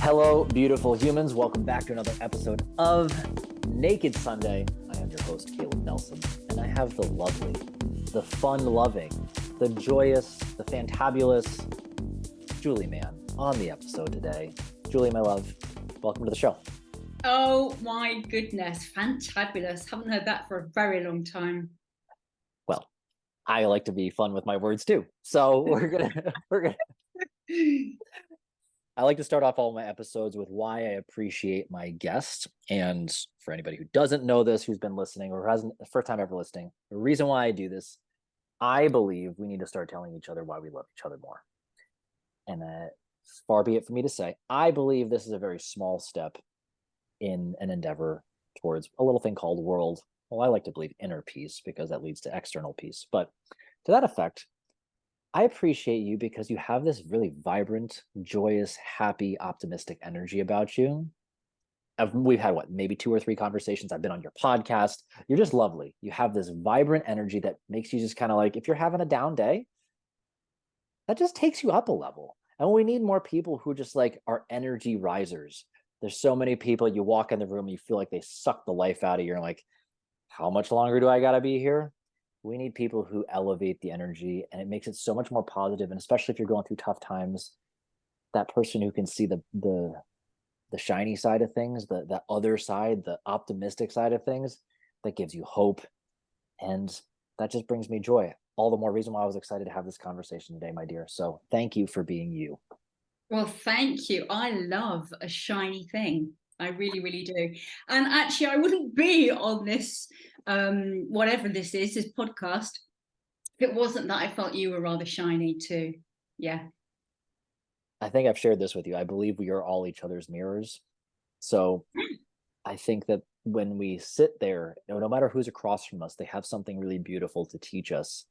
Hello, beautiful humans. Welcome back to another episode of Naked Sunday. I am your host, Caleb Nelson, and I have the lovely, the fun-loving, the joyous, the fantabulous Julie Mann on the episode today. Julie, my love, welcome to the show. Oh my goodness, fantabulous. Haven't heard that for a very long time. Well, I like to be fun with my words too. So we're gonna I like to start off all my episodes with why I appreciate my guest. And for anybody who doesn't know this, who's been listening or hasn't the first time ever listening, the reason why I do this, I believe we need to start telling each other why we love each other more. And far be it for me to say, I believe this is a very small step in an endeavor towards a little thing called world. Well, I like to believe inner peace because that leads to external peace. But to that effect, I appreciate you because you have this really vibrant, joyous, happy, optimistic energy about you. We've had maybe 2 or 3 conversations. I've been on your podcast. You're just lovely. You have this vibrant energy that makes you just kind of like, if you're having a down day, that just takes you up a level. And we need more people who just like are energy risers. There's so many people, you walk in the room, you feel like they suck the life out of you. You're like, how much longer do I got to be here? We need people who elevate the energy, and it makes it so much more positive. And especially if you're going through tough times, that person who can see the shiny side of things, the other side, the optimistic side of things, that gives you hope. And that just brings me joy. All the more reason why I was excited to have this conversation today, my dear. So thank you for being you. Well, thank you. I love a shiny thing. I really, really do. And actually, I wouldn't be on this, whatever this podcast, if it wasn't that I felt you were rather shiny too. Yeah. I think I've shared this with you. I believe we are all each other's mirrors. So I think that when we sit there, no matter who's across from us, they have something really beautiful to teach us.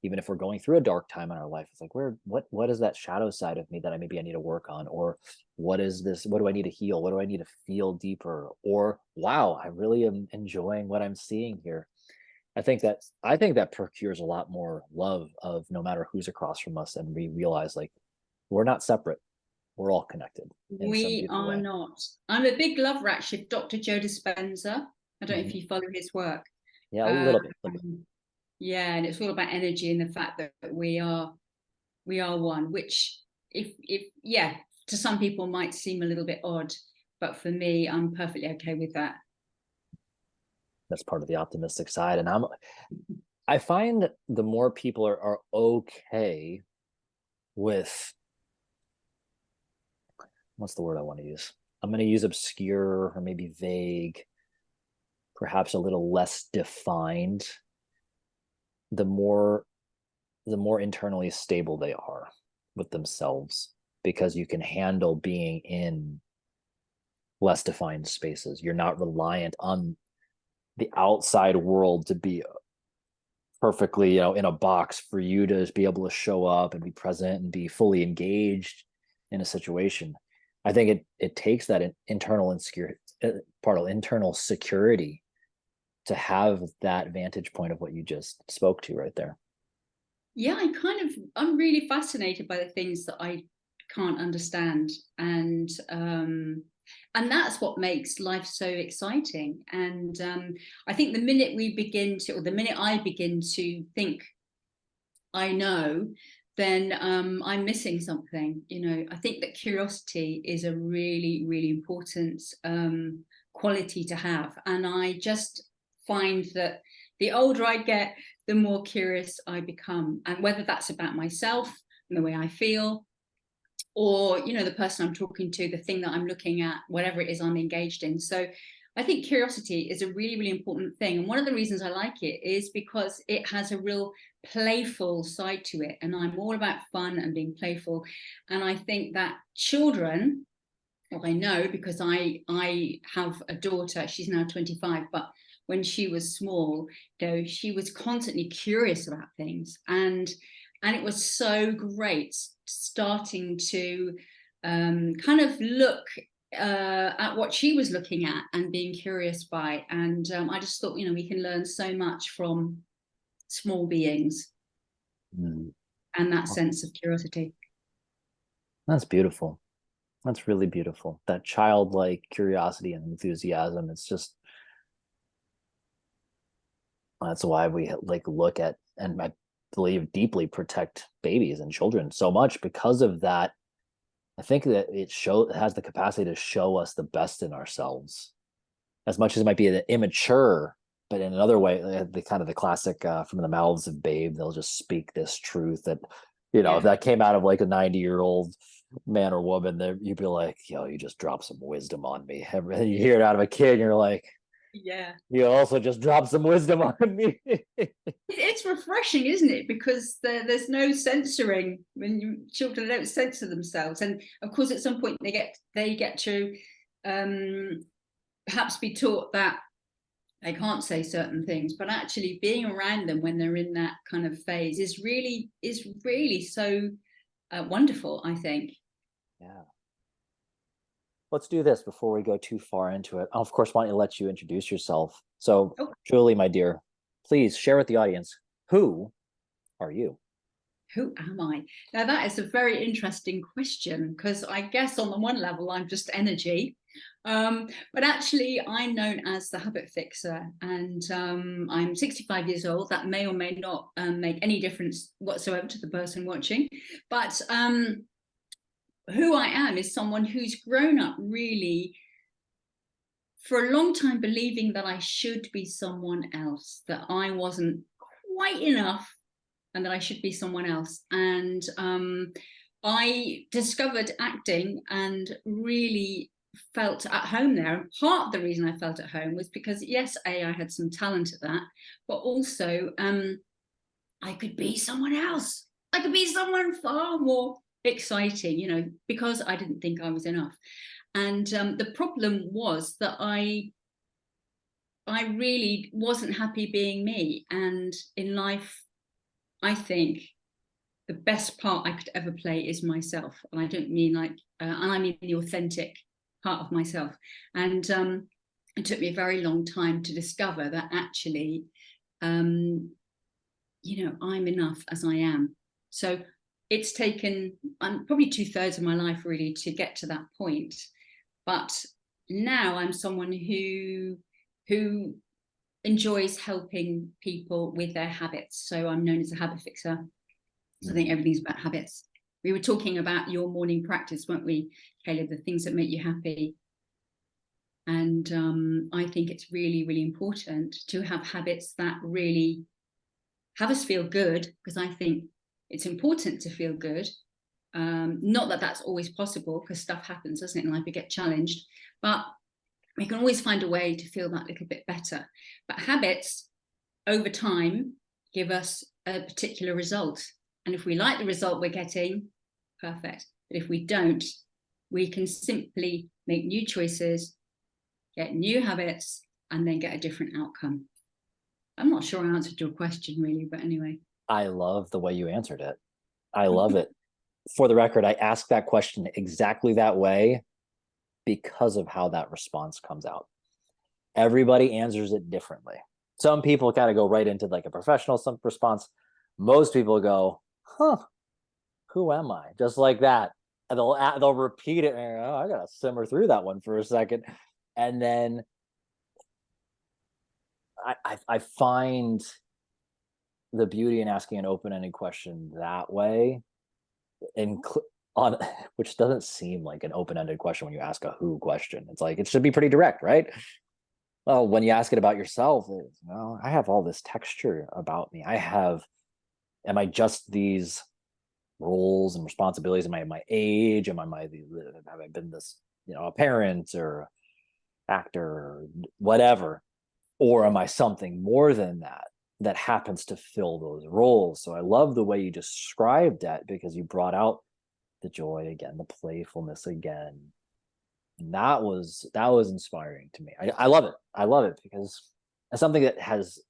Even if we're going through a dark time in our life, it's like, what is that shadow side of me that I need to work on? Or what is this? What do I need to heal? What do I need to feel deeper? Or wow, I really am enjoying what I'm seeing here. I think that procures a lot more love of no matter who's across from us, and we realize like we're not separate. We're all connected in some We beautiful are way. not. I'm a big lover, actually, of Dr. Joe Dispenza. I don't know if Mhm. you follow his work. Yeah, a Um, little bit. yeah, and it's all about energy and the fact that we are one, which if yeah, to some people might seem a little bit odd, but for me, I'm perfectly okay with that. That's part of the optimistic side, and I find the more people are okay with what's the word I want to use? I'm going to use obscure or maybe vague, perhaps a little less defined, the more the more internally stable they are with themselves because you can handle being in less defined spaces. You're not reliant on the outside world to be perfectly, in a box for you to be able to show up and be present and be fully engaged in a situation. I think it takes that internal insecurity, internal security to have that vantage point of what you just spoke to right there. Yeah, I'm really fascinated by the things that I can't understand, and that's what makes life so exciting. And I think the minute I begin to think I know, then I'm missing something. I think that curiosity is a really, really important quality to have. And I just find that the older I get, the more curious I become. And whether that's about myself and the way I feel, or the person I'm talking to, the thing that I'm looking at, whatever it is I'm engaged in. So I think curiosity is a really, really important thing. And one of the reasons I like it is because it has a real playful side to it. And I'm all about fun and being playful. And I think that children, well, I know because I have a daughter, she's now 25, but when she was small, she was constantly curious about things. And it was so great starting to kind of look at what she was looking at and being curious by. And I just thought, we can learn so much from small beings Mm. and that sense of curiosity. That's beautiful. That's really beautiful. That childlike curiosity and enthusiasm. It's just, that's why we like look at, and I believe deeply protect babies and children so much because of that. I think that it has the capacity to show us the best in ourselves, as much as it might be immature, but in another way, the kind of the classic from the mouths of babe, they'll just speak this truth that, if Yeah. that came out of like a 90-year-old man or woman, there you'd be like, yo, you just dropped some wisdom on me. And you hear it out of a kid, and you're like, Yeah. you also just dropped some wisdom on me. It's refreshing, isn't it? Because there's no censoring when children don't censor themselves, and of course, at some point they get to perhaps be taught that they can't say certain things, but actually being around them when they're in that kind of phase is really so wonderful, I think. Yeah. Let's do this before we go too far into it. I, of course, want to let you introduce yourself. So, Oh, Julie, my dear, please share with the audience, who are you? who am I? Now, that is a very interesting question, because I guess on the one level, I'm just energy. But actually, I'm known as the habit fixer, and I'm 65 years old. That may or may not make any difference whatsoever to the person watching. But who I am is someone who's grown up really for a long time believing that I should be someone else, that I wasn't quite enough, and that I should be someone else. And I discovered acting and really felt at home there. And part of the reason I felt at home was because, yes, I had some talent at that, but also I could be someone else. I could be someone far more exciting, because I didn't think I was enough. And the problem was that I really wasn't happy being me. And in life, I think the best part I could ever play is myself. And I don't mean and I mean the authentic part of myself. And it took me a very long time to discover that actually, I'm enough as I am. So it's taken probably 2/3 of my life really to get to that point. But now I'm someone who enjoys helping people with their habits. So I'm known as a habit fixer. So I think everything's about habits. We were talking about your morning practice, weren't we, Caleb? The things that make you happy. And I think it's really, really important to have habits that really have us feel good, because I think it's important to feel good. Not that that's always possible, because stuff happens, doesn't it, in life? We get challenged, but we can always find a way to feel that little bit better. But habits over time give us a particular result. And if we like the result we're getting, perfect. But if we don't, we can simply make new choices, get new habits, and then get a different outcome. I'm not sure I answered your question really, but anyway. I love the way you answered it. I love it. For the record, I asked that question exactly that way because of how that response comes out. Everybody answers it differently. Some people kind of go right into like a professional response. Most people go, huh, who am I? Just like that. And they'll repeat it. And, I got to simmer through that one for a second. And then I find the beauty in asking an open-ended question that way, and on which doesn't seem like an open-ended question when you ask a who question. It's like it should be pretty direct, right? Well, when you ask it about yourself, I have all this texture about me. Am I just these roles and responsibilities? Am I my age? Have I been this, a parent or actor or whatever? Or am I something more than that happens to fill those roles? So I love the way you described that, because you brought out the joy again, the playfulness again. And that was inspiring to me. I love it. I love it because it's something that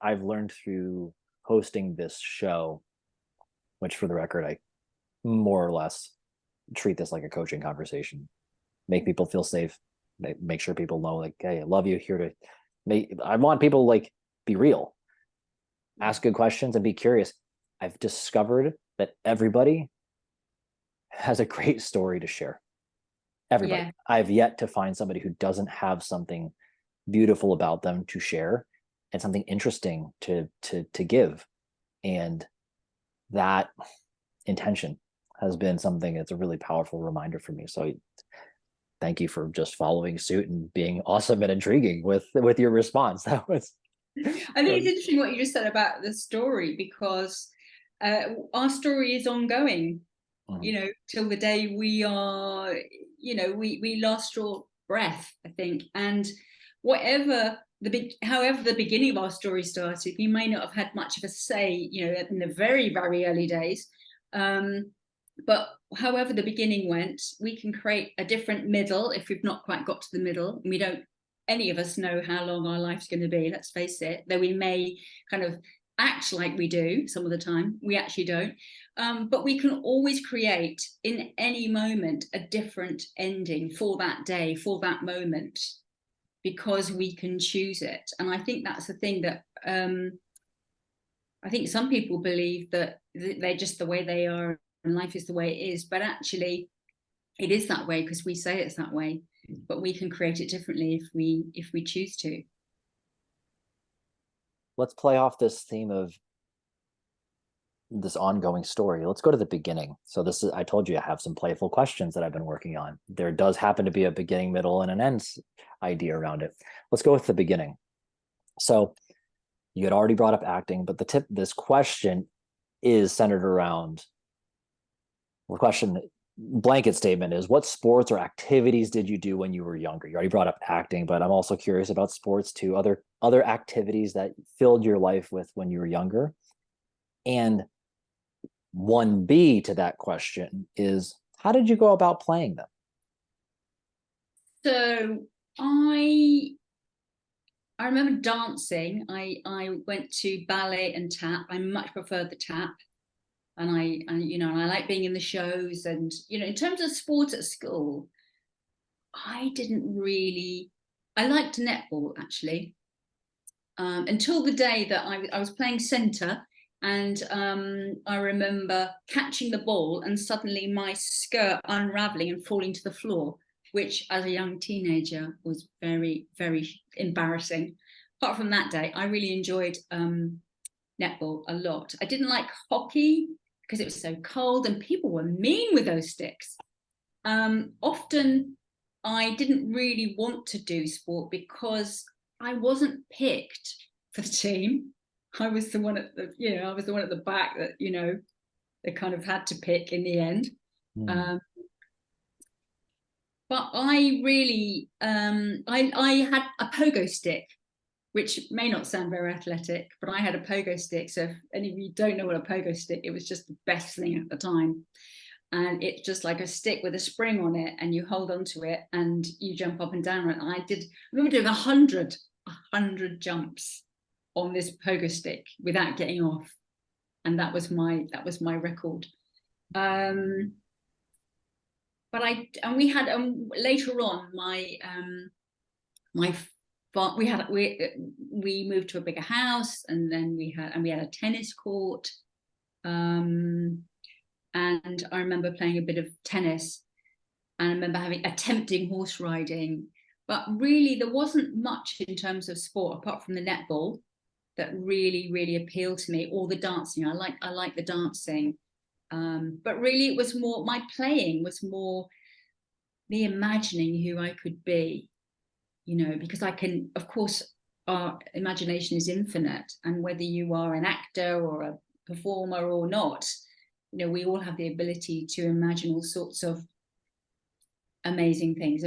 I've learned through hosting this show, which for the record, I more or less treat this like a coaching conversation, make people feel safe, make sure people know like, hey, I love you, here to I want people to like be real, ask good questions, and be curious. I've discovered that everybody has a great story to share. Everybody. Yeah. I've yet to find somebody who doesn't have something beautiful about them to share and something interesting to give. And that intention has been something that's a really powerful reminder for me. So thank you for just following suit and being awesome and intriguing with your response. That was I think it's interesting what you just said about the story, because our story is ongoing, you know, till the day we are, you know, we last draw breath, I think. And whatever however the beginning of our story started, we may not have had much of a say, you know, in the very, very early days. But however the beginning went, we can create a different middle if we've not quite got to the middle. And we don't, any of us know how long our life's going to be, let's face it, though we may kind of act like we do some of the time, we actually don't. But we can always create in any moment a different ending for that day, for that moment, because we can choose it. And I think that's the thing that I think some people believe that they're just the way they are and life is the way it is, but actually it is that way because we say it's that way, but we can create it differently if we choose to. Let's play off this theme of this ongoing story. Let's go to the beginning. So this is, I told you I have some playful questions that I've been working on. There does happen to be a beginning, middle, and an end idea around it. Let's go with the beginning. So you had already brought up acting, but this question is centered around, the question blanket statement is, what sports or activities did you do when you were younger? You already brought up acting, but I'm also curious about sports too, other activities that filled your life with when you were younger. And 1B to that question is, how did you go about playing them? So I remember dancing. I went to ballet and tap. I much preferred the tap. And you know, I like being in the shows. And, you know, in terms of sport at school, I didn't really, I liked netball actually, until the day that I was playing centre. And I remember catching the ball and suddenly my skirt unraveling and falling to the floor, which as a young teenager was very, very embarrassing. Apart from that day, I really enjoyed netball a lot. I didn't like hockey because it was so cold and people were mean with those sticks. Often I didn't really want to do sport because I wasn't picked for the team. I was the one at the, you know, I was the one at the back that, you know, they kind of had to pick in the end. But I really, I had a pogo stick, which may not sound very athletic, but I had a pogo stick. So if any of you don't know what a pogo stick, it was just the best thing at the time. And it's just like a stick with a spring on it, and you hold onto it and you jump up and down. And I remember doing 100 jumps on this pogo stick without getting off. And that was my record. But we had later on we moved to a bigger house, and then we had a tennis court, and I remember playing a bit of tennis, and I remember attempting horse riding, but really there wasn't much in terms of sport apart from the netball that really appealed to me, or the dancing. I like the dancing. But really it was more, my playing was more the imagining who I could be, you know, because I can, of course, our imagination is infinite. And whether you are an actor or a performer or not, you know, we all have the ability to imagine all sorts of amazing things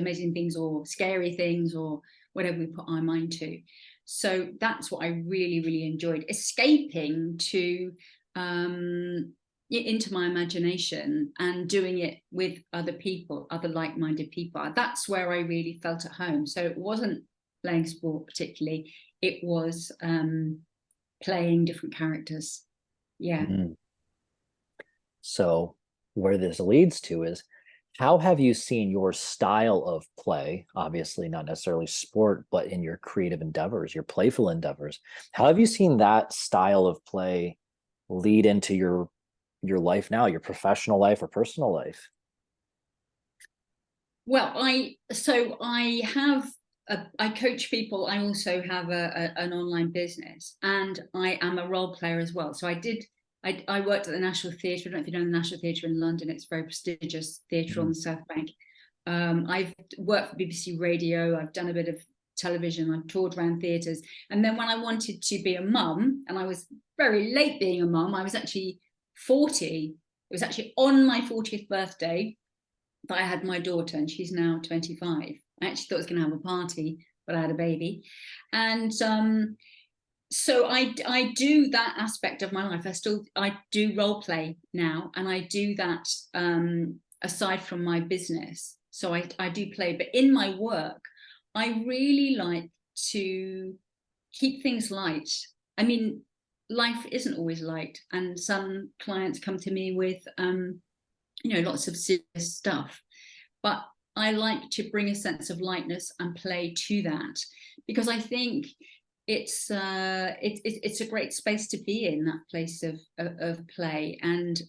or scary things or whatever we put our mind to. So that's what I really enjoyed, escaping to into my imagination and doing it with other people, other like-minded people. That's where I really felt at home. So it wasn't playing sport particularly, it was playing different characters. Yeah. So where this leads to is, how have you seen your style of play, obviously not necessarily sport, but in your creative endeavors, your playful endeavors, how have you seen that style of play lead into your life now, your professional life or personal life? Well, I coach people. I also have an online business, and I am a role player as well. So I worked at the National Theatre. I don't know if you know the National Theatre in London. It's a very prestigious theatre on Mhm. the South Bank. I've worked for BBC Radio. I've done a bit of television. I've toured around theatres. And then when I wanted to be a mum, and I was very late being a mum, I was actually 40. It was actually on my 40th birthday that I had my daughter, and she's now 25. I actually thought I was going to have a party, but I had a baby. And so I do that aspect of my life. I do role play now, and I do that aside from my business. So I do play, but in my work, I really like to keep things light. I mean, life isn't always light, and some clients come to me with lots of serious stuff, but I like to bring a sense of lightness and play to that, because I think it's a great space to be in, that place of play, and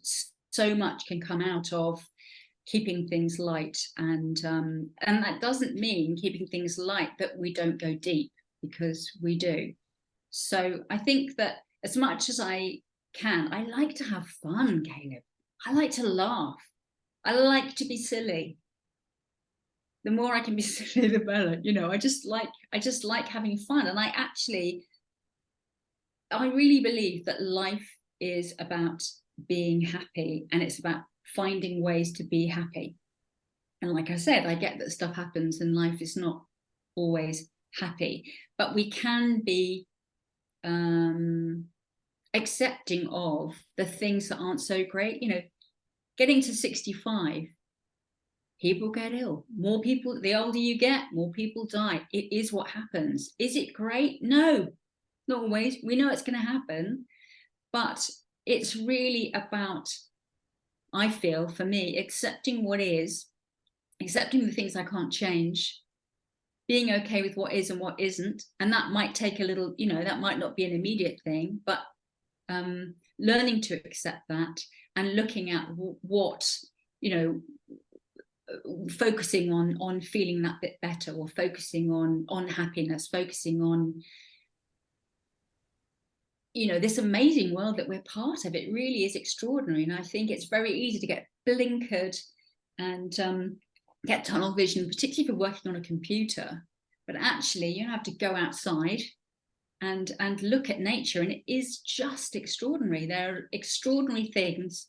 so much can come out of keeping things light, and that doesn't mean keeping things light that we don't go deep, because we do. So I think that as much as I can, I like to have fun, Caleb. I like to laugh. I like to be silly. The more I can be silly, the better. I just like having fun. And I really believe that life is about being happy, and it's about finding ways to be happy. And like I said, I get that stuff happens and life is not always happy, but we can be um, accepting of the things that aren't so great. Getting to 65, people get ill. More people, the older you get, more people die. It is what happens. Is it great? No, not always. We know it's going to happen, but it's really about, I feel, for me, accepting what is, accepting the things I can't change, being okay with what is and what isn't. And that might take a little, that might not be an immediate thing, but learning to accept that, and looking at what, you know, focusing on feeling that bit better, or focusing on happiness, focusing on this amazing world that we're part of. It really is extraordinary, and I think it's very easy to get blinkered and get tunnel vision, particularly for working on a computer. But actually, you have to go outside and look at nature, and it is just extraordinary. There are extraordinary things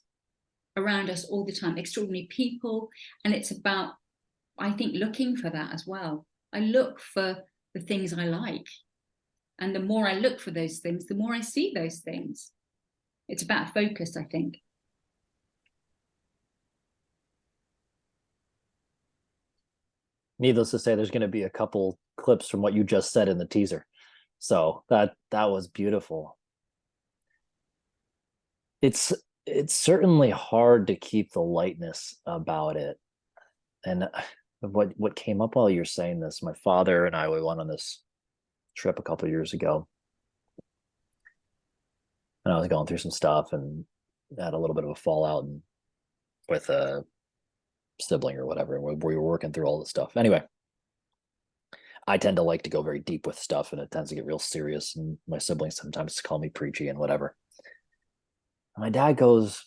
around us all the time, extraordinary people, and it's about, I think, looking for that as well. I look for the things I like, and the more I look for those things, the more I see those things. It's about focus, I think. Needless to say, there's going to be a couple clips from what you just said in the teaser. So that was beautiful. It's it's certainly hard to keep the lightness about it. And what came up while you're saying this, my father and I, we went on this trip a couple of years ago, and I was going through some stuff and had a little bit of a fallout with a sibling or whatever, and we were working through all this stuff. Anyway, I tend to like to go very deep with stuff, and it tends to get real serious. And my siblings sometimes call me preachy and whatever. And my dad goes,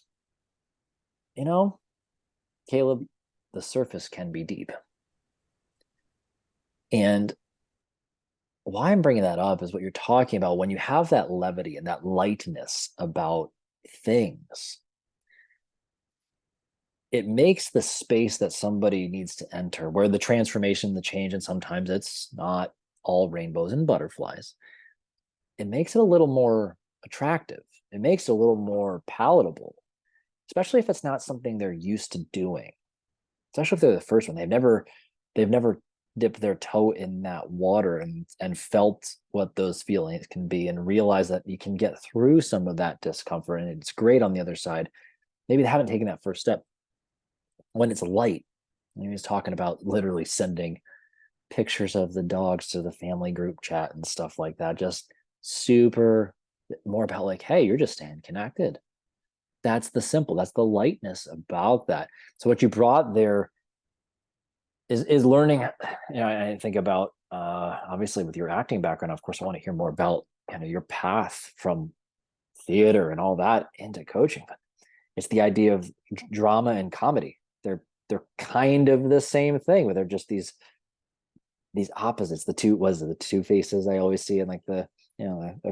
you know, Caleb, the surface can be deep. And why I'm bringing that up is what you're talking about. When you have that levity and that lightness about things, it makes the space that somebody needs to enter, where the transformation, the change, and sometimes it's not all rainbows and butterflies, it makes it a little more attractive. It makes it a little more palatable, especially if it's not something they're used to doing. Especially if they're the first one. They've never dipped their toe in that water and felt what those feelings can be, and realize that you can get through some of that discomfort and it's great on the other side. Maybe they haven't taken that first step. When it's light, he was talking about literally sending pictures of the dogs to the family group chat and stuff like that. Just super, more about like, hey, you're just staying connected. That's the lightness about that. So what you brought there is learning, I think about obviously with your acting background, of course I want to hear more about kind of your path from theater and all that into coaching, but it's the idea of drama and comedy. They're kind of the same thing, but they're just these opposites. The two faces I always see in like the,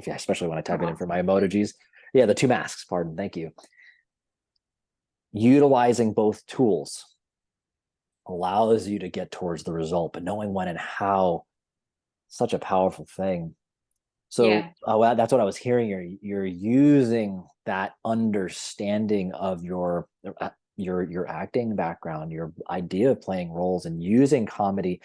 especially when I type it in for my emojis. Yeah, the two masks, pardon, thank you. Utilizing both tools allows you to get towards the result, but knowing when and how, such a powerful thing. So that's what I was hearing. You're using that understanding of your acting background, your idea of playing roles, and using comedy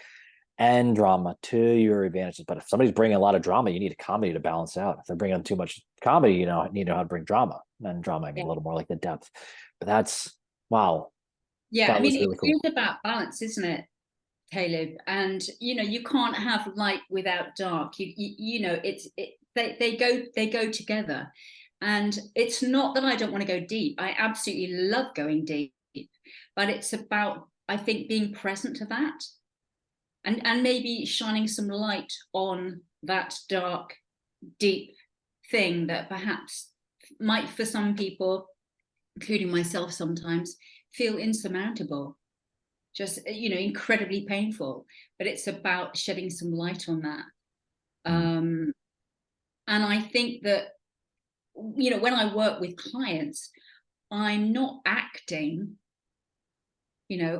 and drama to your advantages. But if somebody's bringing a lot of drama, you need a comedy to balance out. If they're bringing too much comedy, you need to know how to bring drama. And drama, I mean, a little more like the depth. But that's, wow. Yeah, I That mean, was it really cool. is about balance, isn't it, Caleb? And you can't have light without dark. They go together. And it's not that I don't want to go deep. I absolutely love going deep, but it's about, I think, being present to that, and maybe shining some light on that dark, deep thing that perhaps might, for some people, including myself sometimes, feel insurmountable, just incredibly painful. But it's about shedding some light on that. And I think that when I work with clients, I'm not acting.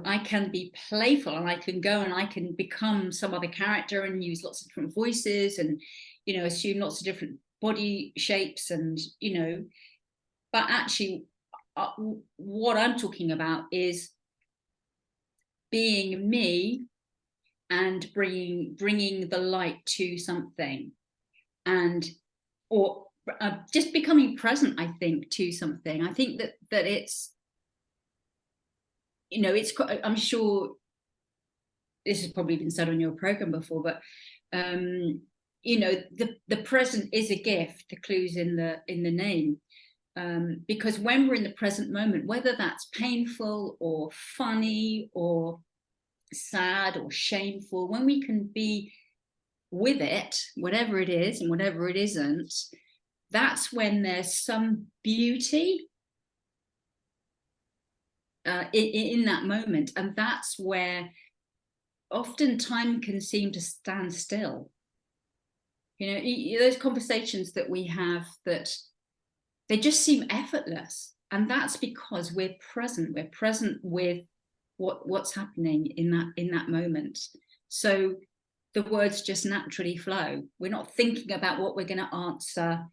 I can be playful, and I can go and I can become some other character and use lots of different voices, and assume lots of different body shapes, and but actually what I'm talking about is being me and bringing the light to something, and or just becoming present, I think, to something. I think that it's I'm sure this has probably been said on your program before, but the present is a gift. The clue's in the name. Because when we're in the present moment, whether that's painful or funny or sad or shameful, when we can be with it, whatever it is and whatever it isn't, that's when there's some beauty in that moment. And that's where often time can seem to stand still. Those conversations that we have, that they just seem effortless, and that's because we're present with what's happening in that moment. So the words just naturally flow. We're not thinking about what we're going to answer,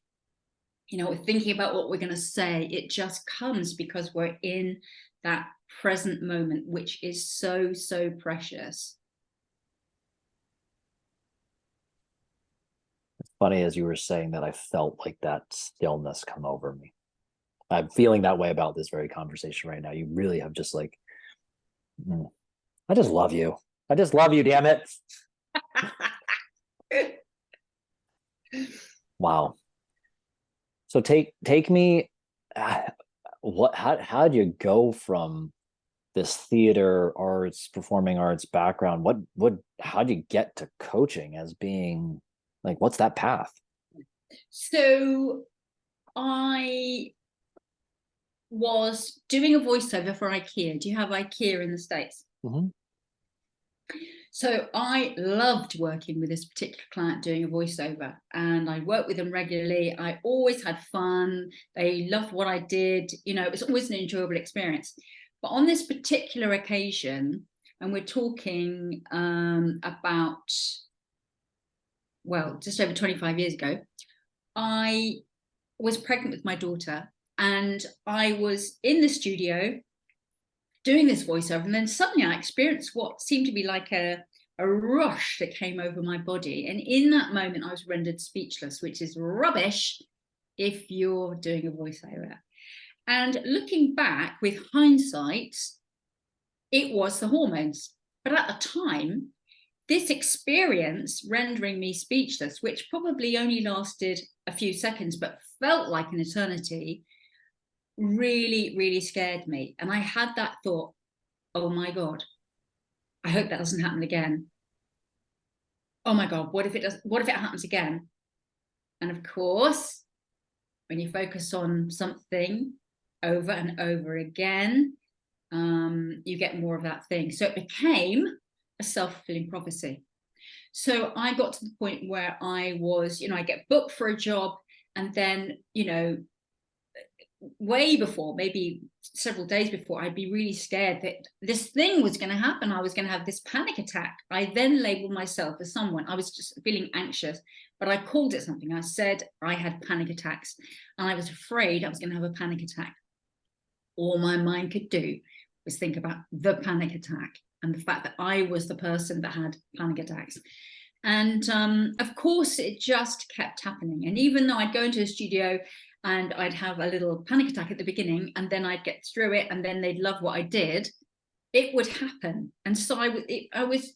we're thinking about what we're going to say. It just comes because we're in that present moment, which is so, so precious. It's funny, as you were saying that, I felt like that stillness come over me. I'm feeling that way about this very conversation right now. You really have just like, I just love you. I just love you, damn it. Wow. So take me, how did you go from this theater arts, performing arts background? How do you get to coaching as being like, what's that path? So I was doing a voiceover for IKEA. Do you have IKEA in the States? Mm-hmm. So I loved working with this particular client doing a voiceover, and I worked with them regularly. I always had fun. They loved what I did. It was always an enjoyable experience. But on this particular occasion, and we're talking about, well, just over 25 years ago, I was pregnant with my daughter, and I was in the studio doing this voiceover, and then suddenly I experienced what seemed to be like a rush that came over my body. And in that moment, I was rendered speechless, which is rubbish if you're doing a voiceover. And looking back with hindsight, it was the hormones. But at the time, this experience rendering me speechless, which probably only lasted a few seconds, but felt like an eternity, really, really scared me. And I had that thought, oh my God, I hope that doesn't happen again. Oh my God, what if it does? What if it happens again? And of course, when you focus on something over and over again, you get more of that thing. So it became a self-fulfilling prophecy. So I got to the point where I was, I get booked for a job, and then, way before, maybe several days before, I'd be really scared that this thing was going to happen. I was going to have this panic attack. I then labeled myself as someone, I was just feeling anxious, but I called it something. I said I had panic attacks, and I was afraid I was going to have a panic attack. All my mind could do was think about the panic attack and the fact that I was the person that had panic attacks. And of course, it just kept happening. And even though I'd go into a studio and I'd have a little panic attack at the beginning, and then I'd get through it, and then they'd love what I did, it would happen. And so I was,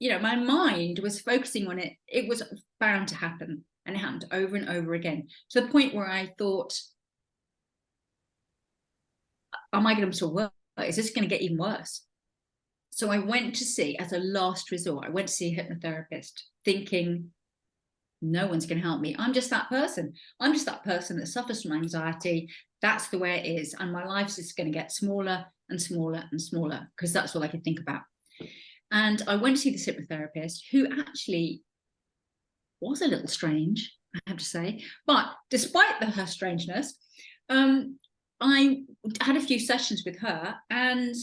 my mind was focusing on it. It was bound to happen. And it happened over and over again, to the point where I thought, am I going to still work? Is this going to get even worse? So I went to see, as a last resort, I went to see a hypnotherapist, thinking, no one's going to help me. I'm just that person. I'm just that person that suffers from anxiety. That's the way it is. And my life's just going to get smaller and smaller and smaller, because that's all I could think about. And I went to see this hypnotherapist, who actually was a little strange, I have to say. But despite her strangeness, I had a few sessions with her, and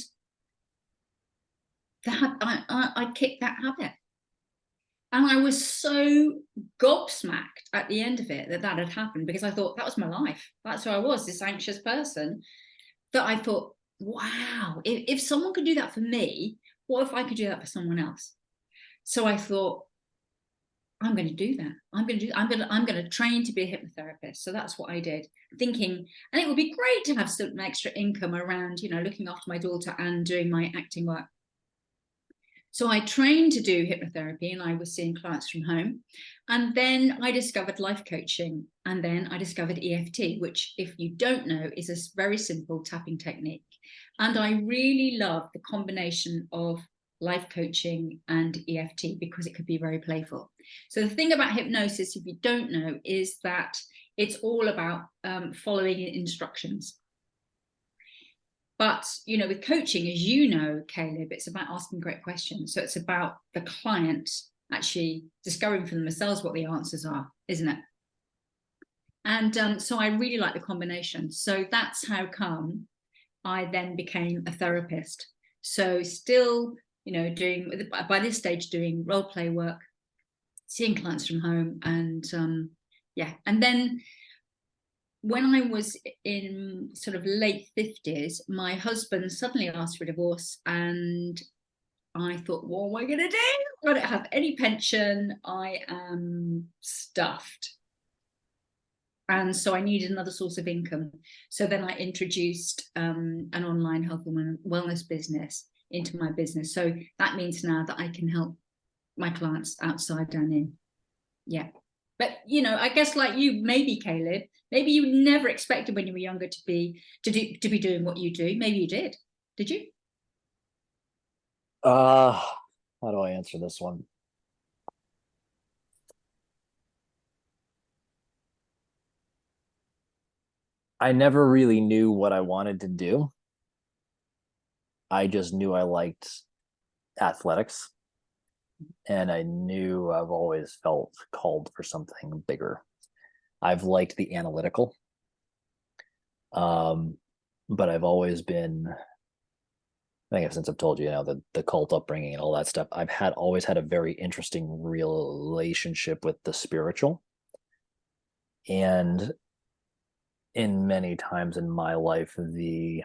I kicked that habit. And I was so gobsmacked at the end of it that had happened, because I thought that was my life. That's who I was, this anxious person, that I thought, wow, if someone could do that for me, what if I could do that for someone else? So I thought, I'm going to do that. I'm going to train to be a hypnotherapist. So that's what I did, thinking, and it would be great to have some extra income around, looking after my daughter and doing my acting work. So I trained to do hypnotherapy, and I was seeing clients from home. And then I discovered life coaching. And then I discovered EFT, which, if you don't know, is a very simple tapping technique. And I really love the combination of life coaching and EFT, because it could be very playful. So the thing about hypnosis, if you don't know, is that it's all about following instructions. But, with coaching, as you know, Caleb, it's about asking great questions. So it's about the client actually discovering for themselves what the answers are, isn't it? And so I really like the combination. So that's how come I then became a therapist. So still, by this stage, doing role play work, seeing clients from home, and and then when I was in sort of late 50s, my husband suddenly asked for a divorce, and I thought, what am I going to do? I don't have any pension. I am stuffed. And so I needed another source of income. So then I introduced an online health and wellness business into my business. So that means now that I can help my clients outside and in. Yeah. But, I guess like you, maybe, Caleb, maybe you never expected when you were younger to be doing what you do. Maybe you did. Did you? How do I answer this one? I never really knew what I wanted to do. I just knew I liked athletics, and I knew I've always felt called for something bigger. I've liked the analytical, but I've always been, I think, since I've told you, the cult upbringing and all that stuff, I've always had a very interesting relationship with the spiritual. And in many times in my life, the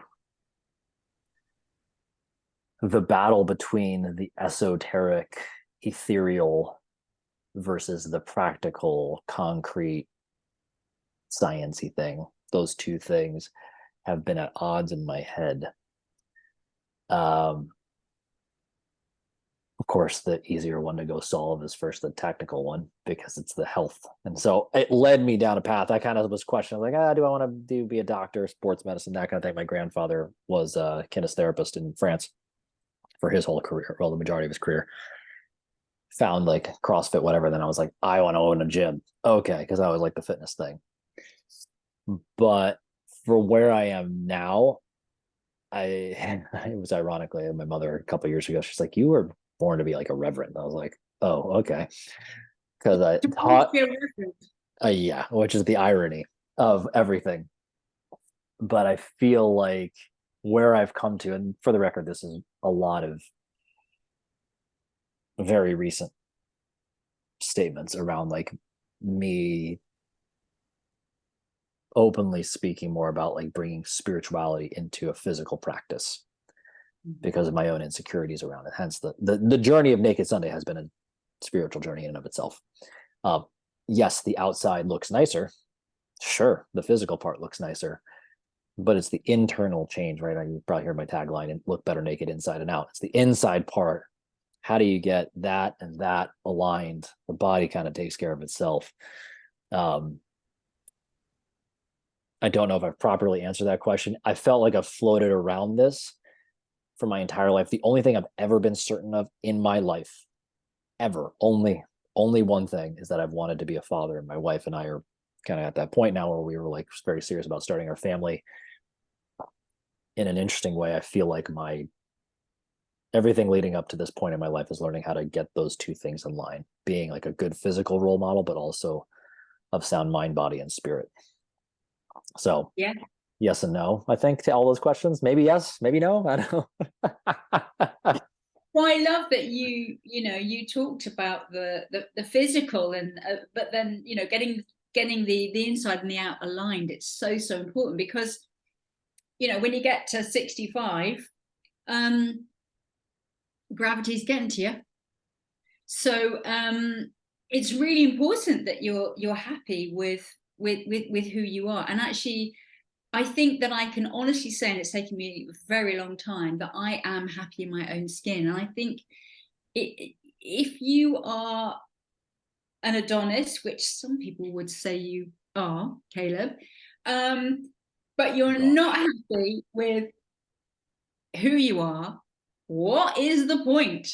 battle between the esoteric, ethereal versus the practical, concrete, sciencey thing, those two things have been at odds in my head. Of course, the easier one to go solve is first the technical one, because it's the health. And so it led me down a path. I kind of was questioning, like, do I want to be a doctor, sports medicine, that kind of thing. My grandfather was a kinesiotherapist in France for his whole career, well, the majority of his career. Found like CrossFit, whatever. Then I was like, I want to own a gym. Okay, because I always like the fitness thing. But for where I am now, it was ironically my mother a couple of years ago. She's like, "You were born to be like a reverend." I was like, "Oh, okay," because I taught. Yeah, which is the irony of everything. But I feel like where I've come to, and for the record, this is a lot of very recent statements around like me openly speaking more about like bringing spirituality into a physical practice because of my own insecurities around it. Hence, the journey of Naked Sunday has been a spiritual journey in and of itself. Yes, the outside looks nicer. Sure, the physical part looks nicer, but it's the internal change, right? You probably heard my tagline, and look better naked inside and out. It's the inside part. How do you get that and that aligned? The body kind of takes care of itself. I don't know if I've properly answered that question. I felt like I've floated around this for my entire life. The only thing I've ever been certain of in my life, ever, only one thing, is that I've wanted to be a father. And my wife and I are kind of at that point now where we were like very serious about starting our family. In an interesting way, I feel like my everything leading up to this point in my life is learning how to get those two things in line, being like a good physical role model, but also of sound mind, body, and spirit. So Yeah. yes and no, I think, to all those questions. Maybe yes, maybe no. I don't know. Well, I love that you talked about the physical, and but then getting the inside and the out aligned. It's so important because when you get to 65, gravity's getting to you. So it's really important that you're happy with who you are. And actually, I think that I can honestly say, and it's taken me a very long time, that I am happy in my own skin. And I think if you are an Adonis, which some people would say you are, Caleb, but you're not happy with who you are, what is the point?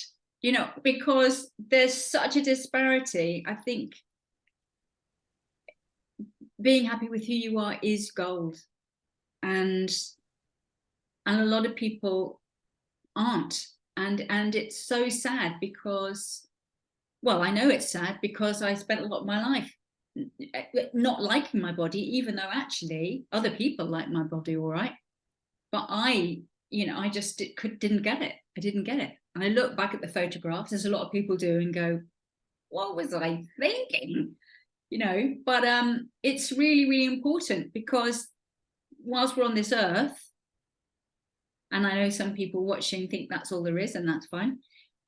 Because there's such a disparity. I think being happy with who you are is gold. And a lot of people aren't. And it's so sad because, well, I know it's sad because I spent a lot of my life not liking my body, even though actually other people like my body all right. But I just didn't get it. I didn't get it. And I look back at the photographs, as a lot of people do, and go, what was I thinking? But it's really, really important because whilst we're on this earth, and I know some people watching think that's all there is, and that's fine.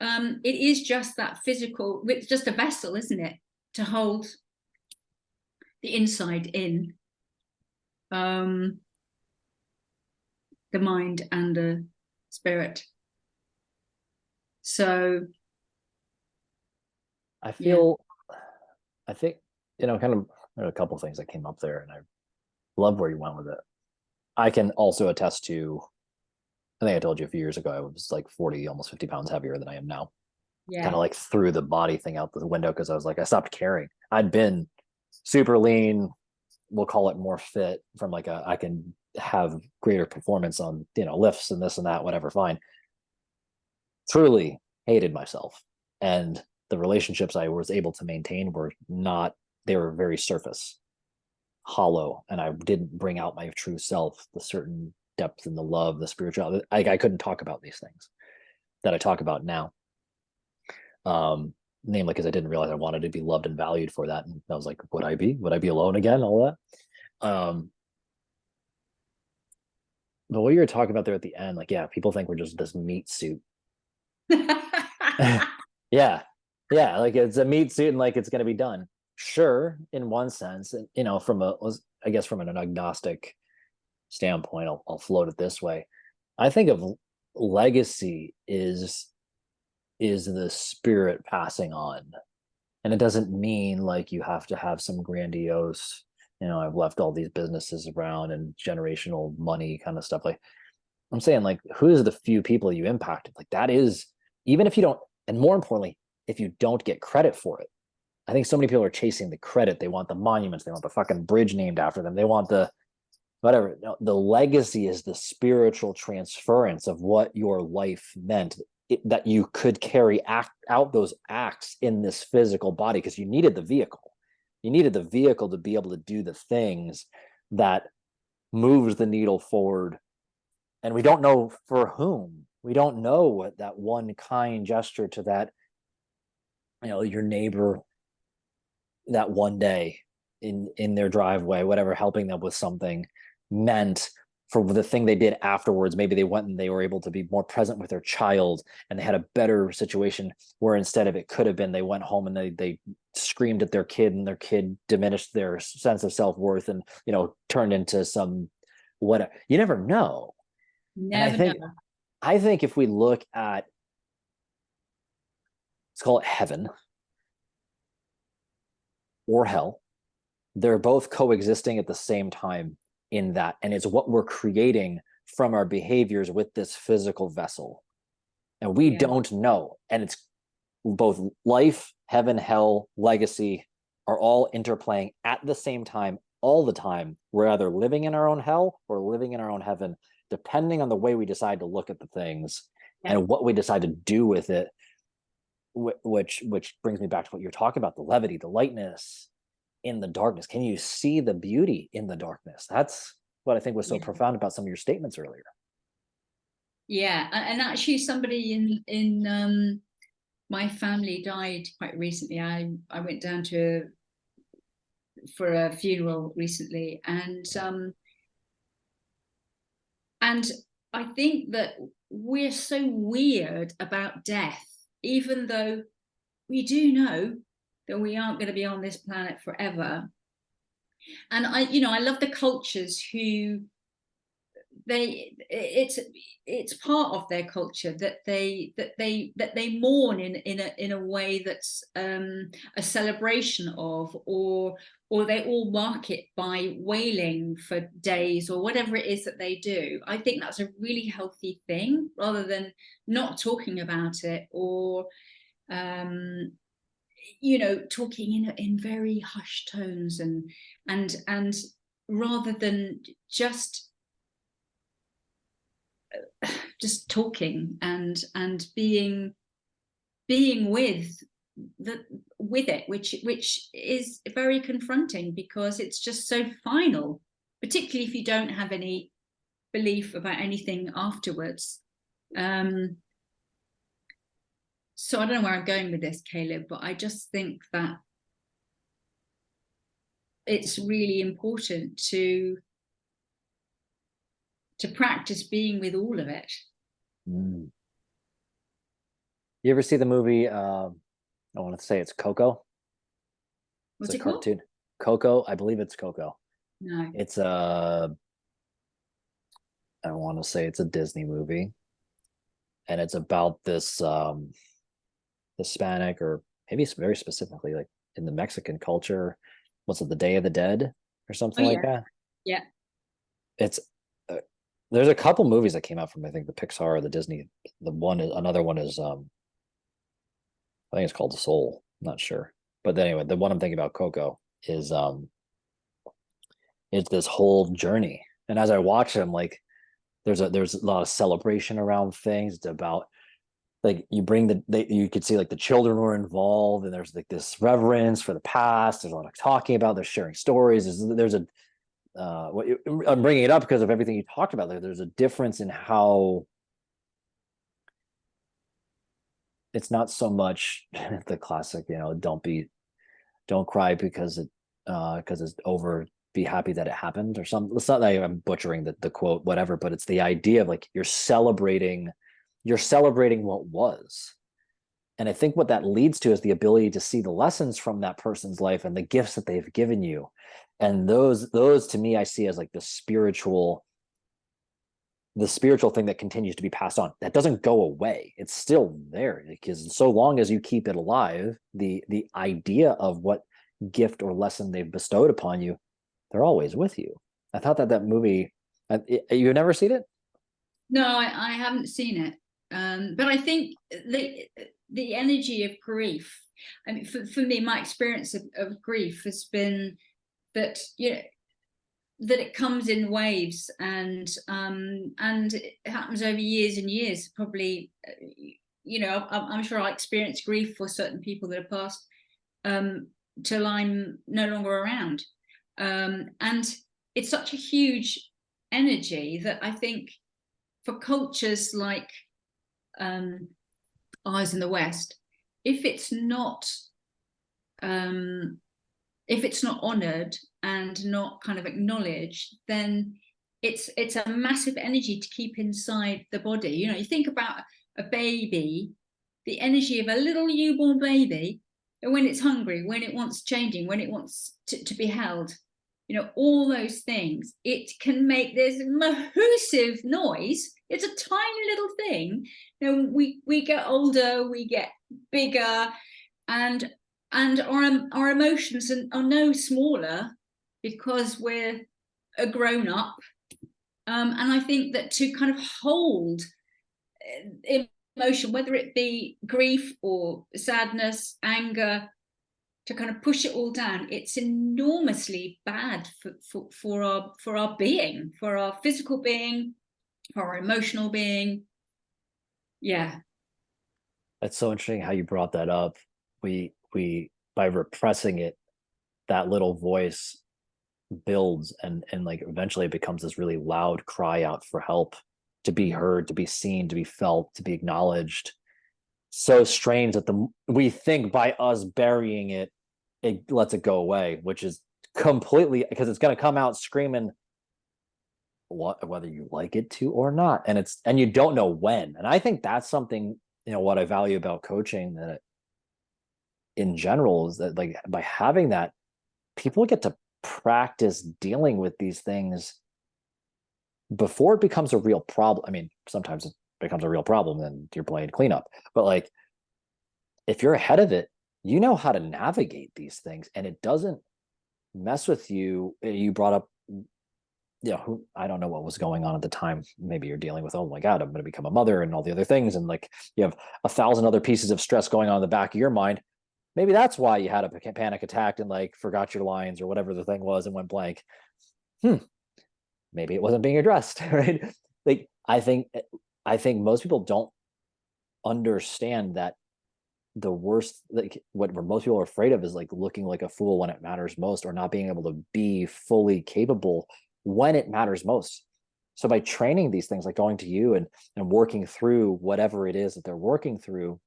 It is just that physical, it's just a vessel, isn't it, to hold the inside in, the mind and the spirit. So I feel, I think, kind of a couple of things that came up there, and I love where you went with it. I can also attest to, I think I told you a few years ago, I was like 40, almost 50 pounds heavier than I am now. yeah, Kind of like threw the body thing out the window because I was like, I stopped caring. I'd been super lean, we'll call it more fit, from like I can have greater performance on, lifts and this and that, whatever, fine. Truly hated myself. And the relationships I was able to maintain were not, they were very surface, hollow, and I didn't bring out my true self, the certain depth and the love, the spirituality. I couldn't talk about these things that I talk about now. Namely because I didn't realize I wanted to be loved and valued for that. And I was like, would I be alone again? All that. But what you were talking about there at the end, like, yeah, people think we're just this meat suit. Yeah. Yeah. Like it's a meat suit and like it's going to be done. Sure. In one sense, I guess from an agnostic standpoint, I'll float it this way. I think of legacy is the spirit passing on. And it doesn't mean like you have to have some grandiose, I've left all these businesses around and generational money kind of stuff. Like I'm saying, like, who's the few people you impacted? Like, that is, even if you don't, and more importantly, if you don't get credit for it. I think so many people are chasing the credit. They want the monuments. They want the fucking bridge named after them. They want the whatever. No, the legacy is the spiritual transference of what your life meant, that you could carry out those acts in this physical body, because you needed the vehicle. You needed the vehicle to be able to do the things that moves the needle forward. And we don't know for whom. We don't know what that one kind gesture to that, your neighbor that one day in their driveway, whatever, helping them with something meant for the thing they did afterwards. Maybe they went and they were able to be more present with their child, and they had a better situation, where instead of, it could have been, they went home and they screamed at their kid, and their kid diminished their sense of self-worth, and turned into some whatever. You never know. And Never know. I think if we look at, let's call it heaven or hell, they're both coexisting at the same time in that. And it's what we're creating from our behaviors with this physical vessel. And we don't know. And it's both life, heaven, hell, legacy are all interplaying at the same time, all the time. We're either living in our own hell or living in our own heaven, depending on the way we decide to look at the things and what we decide to do with it. Which brings me back to what you're talking about, the levity, the lightness in the darkness. Can you see the beauty in the darkness? That's what I think was so profound about some of your statements earlier. Yeah, and actually somebody in my family died quite recently. I went down for a funeral recently, and I think that we're so weird about death, even though we do know that we aren't going to be on this planet forever. And I love the cultures who it's part of their culture that they mourn in a way that's a celebration of, or they all mark it by wailing for days or whatever it is that they do. I think that's a really healthy thing, rather than not talking about it, or talking in very hushed tones, and rather than just talking and being with it, which is very confronting, because it's just so final, particularly if you don't have any belief about anything afterwards. So I don't know where I'm going with this, Caleb, but I just think that it's really important to practice being with all of it. You ever see the movie, I want to say it's Coco? What's it cartoon called? Coco, I believe it's Coco. No. It's I want to say it's a Disney movie, and it's about this Hispanic, or maybe it's very specifically like in the Mexican culture. What's it, the Day of the Dead or something like that? Yeah. It's there's a couple movies that came out from, I think, the Pixar or the Disney. Another one is I think it's called Soul. I'm not sure, but anyway, the one I'm thinking about, Coco, is it's this whole journey. And as I watch it, I'm like, there's a lot of celebration around things. It's about, like, you could see like the children were involved, and there's like this reverence for the past. There's a lot of talking about, they're sharing stories. There's a I'm bringing it up because of everything you talked about. There's a difference in how it's not so much the classic, don't cry because it's over, be happy that it happened, or something. It's not that I'm butchering the quote, whatever, but it's the idea of, like, you're celebrating what was. And I think what that leads to is the ability to see the lessons from that person's life and the gifts that they've given you. And those to me, I see as like the spiritual thing that continues to be passed on. That doesn't go away. It's still there, because so long as you keep it alive, the idea of what gift or lesson they've bestowed upon you, they're always with you. I thought that movie, you've never seen it? No, I haven't seen it. But I think the energy of grief, I mean, for me, my experience of grief has been that, you know, that it comes in waves, and it happens over years and years. Probably, you know, I'm sure I experience grief for certain people that have passed, till I'm no longer around. And it's such a huge energy that I think for cultures like ours in the West, if it's not um, if it's not honored and not kind of acknowledged, then it's a massive energy to keep inside the body. You know, you think about a baby, the energy of a little newborn baby, and when it's hungry, when it wants changing, when it wants to be held, you know, all those things, it can make this massive noise. It's a tiny little thing. You know, we get older, we get bigger, and our emotions are no smaller because we're a grown up. And I think that to kind of hold emotion, whether it be grief or sadness, anger, to kind of push it all down, it's enormously bad for our being, for our physical being, for our emotional being. Yeah. That's so interesting how you brought that up. We by repressing it, that little voice builds, and like eventually it becomes this really loud cry out for help, to be heard, to be seen, to be felt, to be acknowledged. So strange that we think by us burying it, it lets it go away, which is completely, because it's going to come out screaming, whether you like it to or not, and you don't know when. And I think that's something, you know, what I value about coaching, that in general, is that like by having that, people get to practice dealing with these things before it becomes a real problem. I mean, sometimes it becomes a real problem, then you're playing cleanup. But like, if you're ahead of it, you know how to navigate these things, and it doesn't mess with you. You brought up, you know, I don't know what was going on at the time. Maybe you're dealing with, oh my God, I'm going to become a mother and all the other things. And like, you have 1,000 other pieces of stress going on in the back of your mind. Maybe that's why you had a panic attack and like forgot your lines or whatever the thing was and went blank. Maybe it wasn't being addressed, right? Like, I think most people don't understand that the worst, like what most people are afraid of, is like looking like a fool when it matters most, or not being able to be fully capable when it matters most. So by training these things, like going to you and working through whatever it is that they're working through,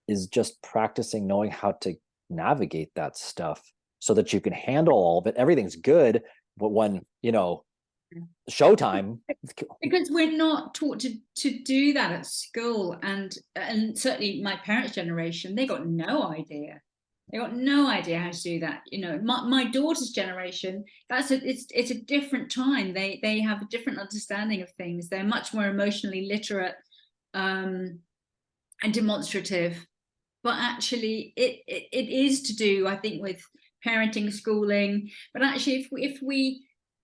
is just practicing knowing how to navigate that stuff so that you can handle all of it. Everything's good, but when, you know, showtime, Because we're not taught to do that at school, and certainly my parents' generation, they got no idea. They got no idea how to do that. You know, my daughter's generation, it's a different time. They have a different understanding of things. They're much more emotionally literate, and demonstrative. But actually, it is to do, I think, with parenting, schooling. But actually,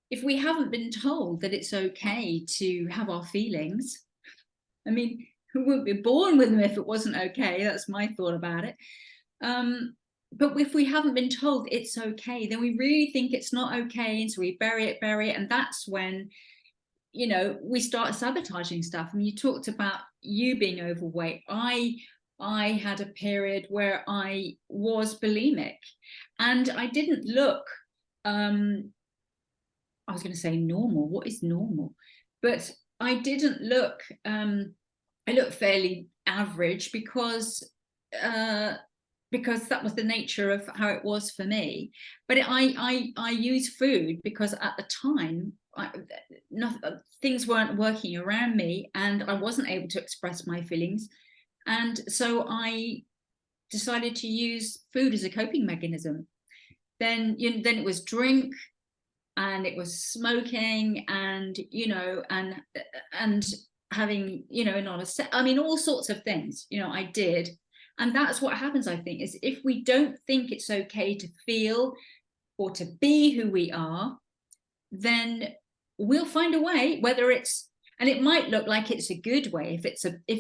if we haven't been told that it's okay to have our feelings, I mean, we wouldn't be born with them if it wasn't okay. That's my thought about it. But if we haven't been told it's okay, then we really think it's not okay, and so we bury it, and that's when, you know, we start sabotaging stuff. I mean, you talked about you being overweight. I had a period where I was bulimic, and I didn't look, I was going to say normal. What is normal? But I didn't look, I looked fairly average because that was the nature of how it was for me. But I used food because at the time things weren't working around me, and I wasn't able to express my feelings, and so I decided to use food as a coping mechanism. Then then it was drink, and it was smoking, and you know, and having, you know, not a set, I mean, all sorts of things, you know, I did. And that's what happens, I think, is if we don't think it's okay to feel or to be who we are, then we'll find a way, whether it's, and it might look like it's a good way if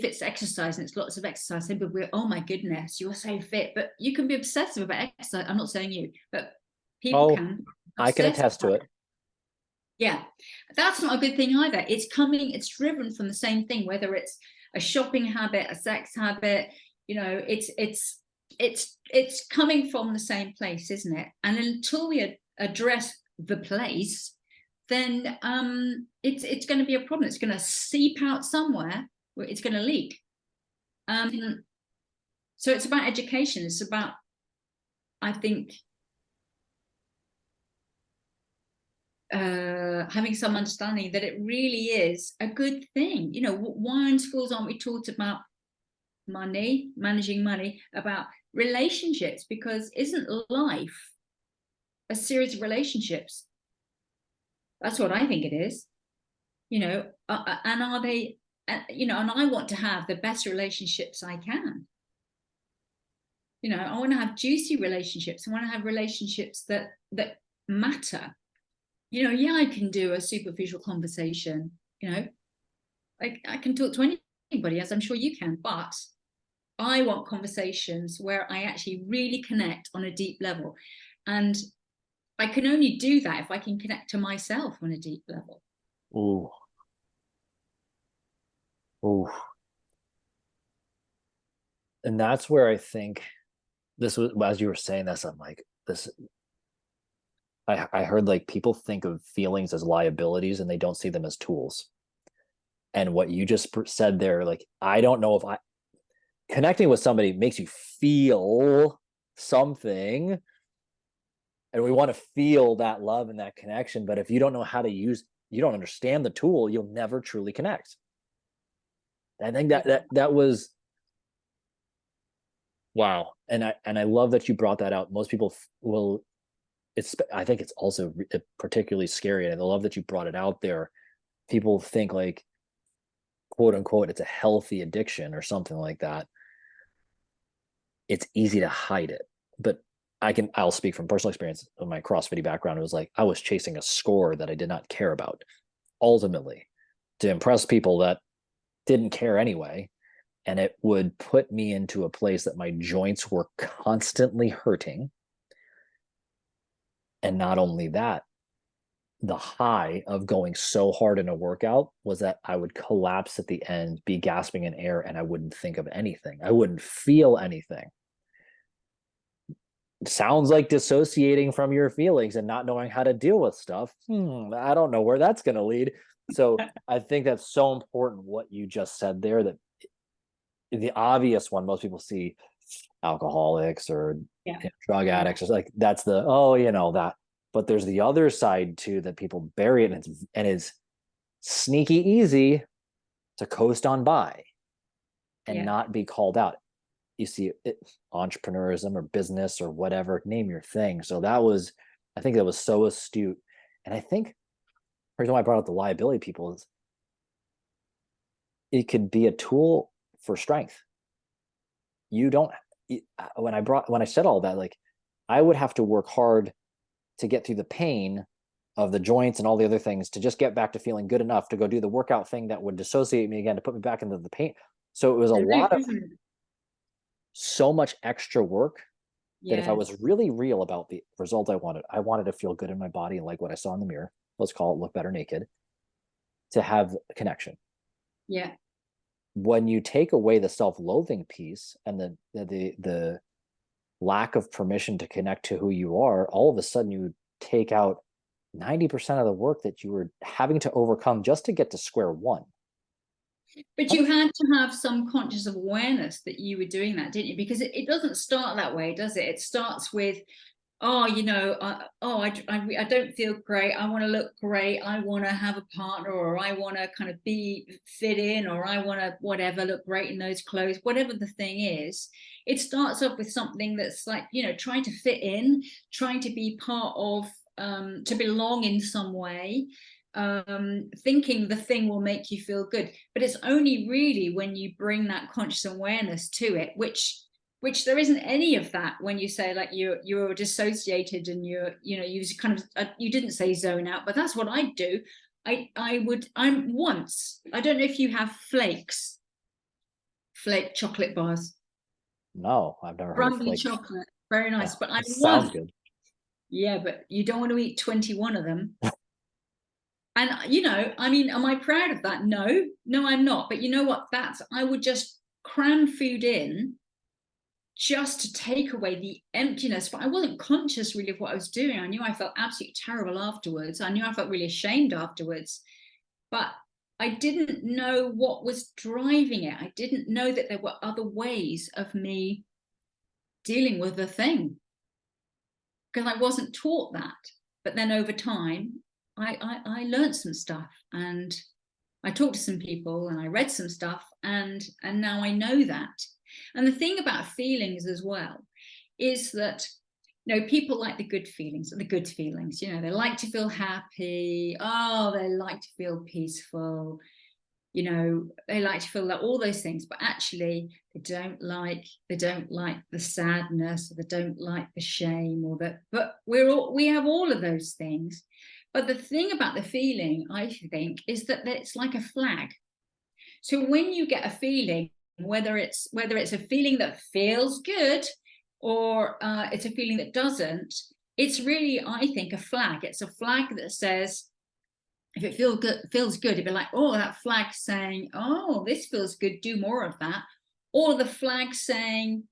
it's exercise and it's lots of exercise. People will, oh my goodness, you're so fit, but you can be obsessive about exercise. I'm not saying you, but people Oh, can I can obsess attest to about it. it. Yeah, that's not a good thing either. It's driven from the same thing, whether it's a shopping habit, a sex habit, it's coming from the same place, isn't it? And until we address the place, then it's going to be a problem. It's going to seep out somewhere where it's going to leak. So it's about education. It's about, I think, having some understanding that it really is a good thing. Why in schools aren't we taught about money, managing money, about relationships? Because isn't life a series of relationships? That's what I think it is. And are they, and I want to have the best relationships I can. I want to have juicy relationships. I want to have relationships that matter. Yeah, I can do a superficial conversation. I can talk to anybody, as I'm sure you can, but I want conversations where I actually really connect on a deep level. And I can only do that if I can connect to myself on a deep level. Ooh. Ooh. And that's where I think this was, as you were saying this, I'm like, this, I heard like people think of feelings as liabilities and they don't see them as tools. And what you just said there, like, I don't know if connecting with somebody makes you feel something. And we want to feel that love and that connection. But if you don't know how to use, you don't understand the tool, you'll never truly connect. I think that was wow. And I love that you brought that out. Most people will, I think it's also particularly scary. And I love that you brought it out there. People think like, quote unquote, it's a healthy addiction or something like that. It's easy to hide it. But I'll speak from personal experience of my CrossFit background. It was like I was chasing a score that I did not care about, ultimately, to impress people that didn't care anyway. And it would put me into a place that my joints were constantly hurting. And not only that, the high of going so hard in a workout was that I would collapse at the end, be gasping in air, and I wouldn't think of anything. I wouldn't feel anything. It sounds like dissociating from your feelings and not knowing how to deal with stuff. I don't know where that's going to lead. So I think that's so important what you just said there, that the obvious one most people see alcoholics or drug addicts, or like that's the that, but there's the other side too that people bury it, and it's sneaky easy to coast on by and not be called out. You see it, entrepreneurism or business or whatever, name your thing. So I think that was so astute. And I think the reason why I brought up the liability people is it could be a tool for strength. You don't, when I said all that, like I would have to work hard to get through the pain of the joints and all the other things to just get back to feeling good enough to go do the workout thing that would dissociate me again, to put me back into the pain. So it was a lot of so much extra work that if I was really real about the result I wanted to feel good in my body and like what I saw in the mirror, let's call it look better naked, to have a connection. Yeah. When you take away the self-loathing piece and the lack of permission to connect to who you are, all of a sudden you take out 90% of the work that you were having to overcome just to get to square one. But you had to have some conscious awareness that you were doing that, didn't you? Because it doesn't start that way, does it? It starts with, I don't feel great. I want to look great. I want to have a partner, or I want to kind of fit in, or I want to whatever, look great in those clothes, whatever the thing is. It starts off with something that's like, trying to fit in, trying to be part of, to belong in some way, thinking the thing will make you feel good. But it's only really when you bring that conscious awareness to it, which there isn't any of that when you say like you're dissociated and you kind of, you didn't say zone out, but that's what I do. I'm once, I don't know if you have flake chocolate bars, No, I've never heard of crumbly flake. chocolate, very nice. Oh, But I it sounds once, good. yeah, but you don't want to eat 21 of them. And I mean, am I proud of that? No, no, I'm not. But you know what? I would just cram food in just to take away the emptiness. But I wasn't conscious really of what I was doing. I knew I felt absolutely terrible afterwards. I knew I felt really ashamed afterwards. But I didn't know what was driving it. I didn't know that there were other ways of me dealing with the thing, because I wasn't taught that. But then over time, I learned some stuff, and I talked to some people, and I read some stuff, and now I know that. And the thing about feelings as well is that people like the good feelings, they like to feel happy. Oh, they like to feel peaceful. They like to feel that, all those things, but actually they don't like the sadness, or they don't like the shame, or that. But we have all of those things. But the thing about the feeling, I think, is that it's like a flag. So when you get a feeling, whether it's a feeling that feels good, or it's a feeling that doesn't, it's really, I think, a flag. It's a flag that says, if it feels good, it'd be like, oh, that flag saying, oh, this feels good, do more of that. Or the flag saying,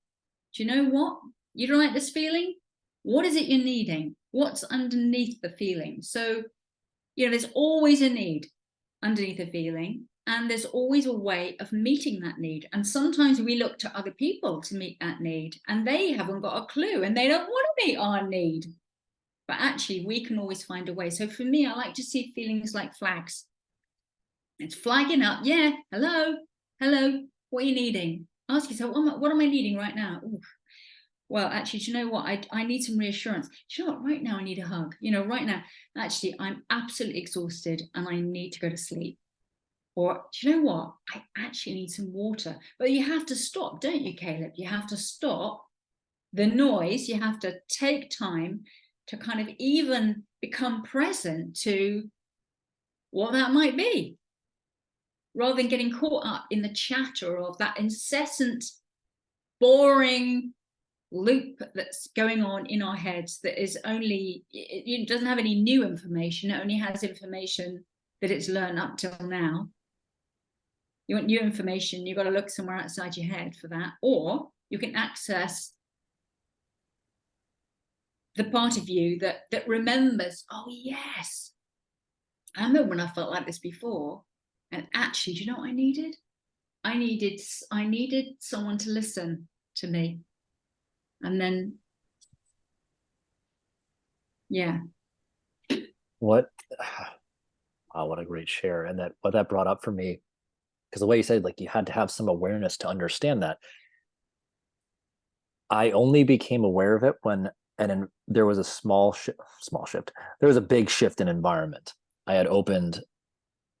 do you know what? You don't like this feeling? What is it you're needing? What's underneath the feeling? So, there's always a need underneath a feeling, and there's always a way of meeting that need. And sometimes we look to other people to meet that need, and they haven't got a clue, and they don't want to meet our need. But actually, we can always find a way. So for me, I like to see feelings like flags. It's flagging up. Yeah, hello, what are you needing? Ask yourself, what am I needing right now? Ooh. Well, actually, do you know what? I need some reassurance. Do you know what? Right now, I need a hug. Right now, actually, I'm absolutely exhausted and I need to go to sleep. Or, do you know what? I actually need some water. But you have to stop, don't you, Caleb? You have to stop the noise. You have to take time to kind of even become present to what that might be, rather than getting caught up in the chatter of that incessant, boring loop that's going on in our heads, that is only, it doesn't have any new information. It only has information that it's learned up till now. You want new information, you've got to look somewhere outside your head for that. Or you can access the part of you that remembers, oh yes, I remember when I felt like this before. And actually, do you know what I needed? I needed someone to listen to me. And then, yeah. What wow, what a great share. And what that brought up for me, because the way you said, like, you had to have some awareness to understand that. I only became aware of it when, there was a small shift. There was a big shift in environment. I had opened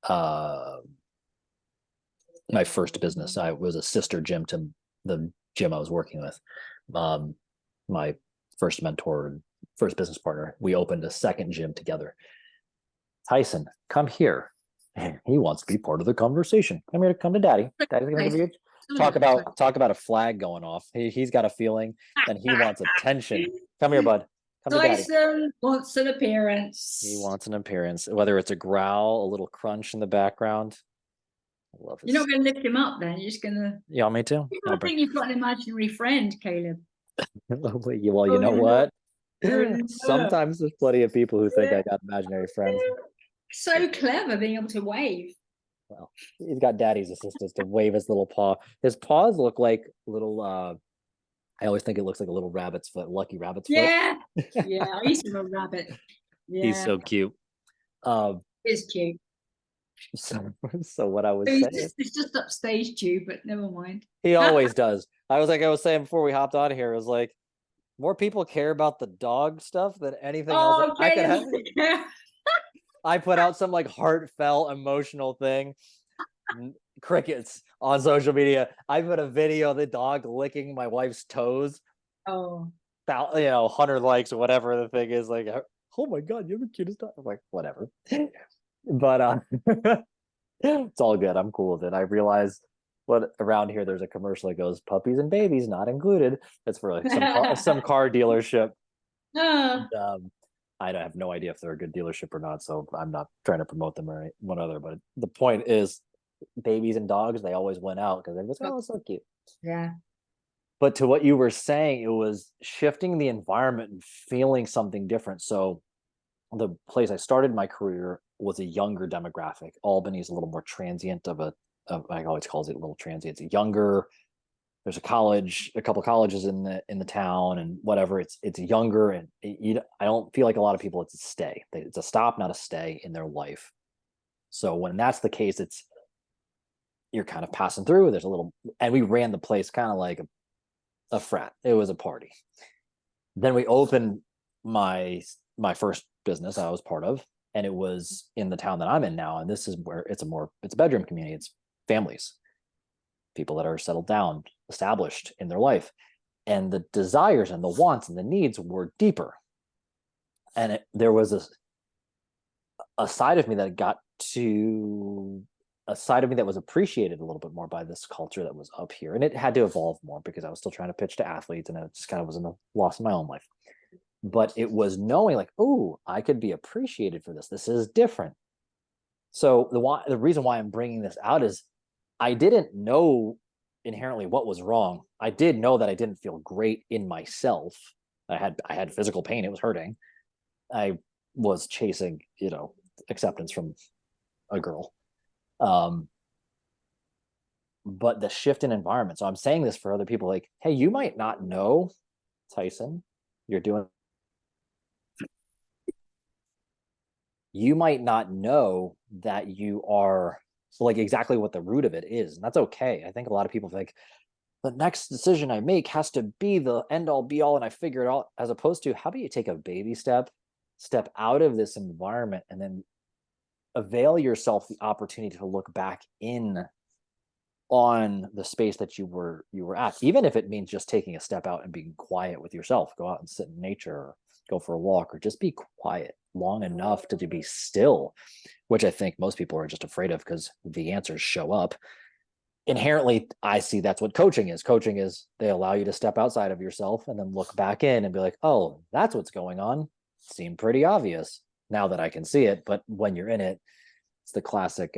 my first business. I was a sister gym to the gym I was working with. My first mentor, first business partner, we opened a second gym together. Tyson, come here. He wants to be part of the conversation. Come to daddy. Daddy's gonna give you talk about a flag going off. He's got a feeling and he wants attention. Come here, bud. Come to daddy. Tyson wants an appearance. He wants an appearance, whether it's a growl, a little crunch in the background. I love it. You're not going to lift him up then. You're just going to. Yeah, me too. I think you've got an imaginary friend, Caleb. Well, you know what? Sometimes there's plenty of people who think I got imaginary friends. So clever being able to wave. Well, he's got daddy's assistance to wave his little paw. His paws look like little I always think it looks like a little rabbit's foot, lucky rabbit's foot. Yeah. Yeah. I used to have a rabbit. Yeah. He's so cute. It's cute. So what I was So saying, it's just upstage due, but never mind. he always does. I was saying before we hopped on here, it was like, more people care about the dog stuff than anything else I could have. Yeah. I put out some like heartfelt, emotional thing. Crickets on social media. I put a video of the dog licking my wife's toes. Oh. 100 likes or whatever the thing is. Like, oh my god, you're the cutest dog. I'm like, whatever. But it's all good. I'm cool with it. I realize what around here there's a commercial that goes puppies and babies not included. It's for like some car dealership. Oh, And, I have no idea if they're a good dealership or not, so I'm not trying to promote them or one other. But the point is, babies and dogs, they always win out because everyone's like, oh, it's so cute. yeah. But to what you were saying, it was shifting the environment and feeling something different. So the place I started my career was a younger demographic. Albany's a little more transient I always calls it a little transient. It's younger. There's a college, a couple colleges in the town, and whatever. It's younger, and I don't feel like a lot of people. It's a stay. It's a stop, not a stay in their life. So when that's the case, you're kind of passing through. There's a little, and we ran the place kind of like a frat. It was a party. Then we opened my first business I was part of, and it was in the town that I'm in now. And this is where it's a bedroom community. It's families, people that are settled down, established in their life, and the desires and the wants and the needs were deeper. And there was a side of me that got to a side of me that was appreciated a little bit more by this culture that was up here. And it had to evolve more because I was still trying to pitch to athletes, and it just kind of was in a loss in my own life. But it was knowing like, oh, I could be appreciated for this. This is different. So the reason why I'm bringing this out is I didn't know inherently what was wrong. I did know that I didn't feel great in myself. I had physical pain. It was hurting. I was chasing, acceptance from a girl. But the shift in environment. So I'm saying this for other people like, hey, you might not know, Tyson, you're doing you might not know that you are like exactly what the root of it is. And that's okay. I think a lot of people think the next decision I make has to be the end all be all and I figure it out, as opposed to how about you take a baby step out of this environment and then avail yourself the opportunity to look back in on the space that you were at, even if it means just taking a step out and being quiet with yourself. Go out and sit in nature, or go for a walk, or just be quiet long enough to be still, which I think most people are just afraid of because the answers show up. Inherently, I see that's what coaching is. Coaching is they allow you to step outside of yourself and then look back in and be like, oh, that's what's going on. Seemed pretty obvious now that I can see it. But when you're in it, it's the classic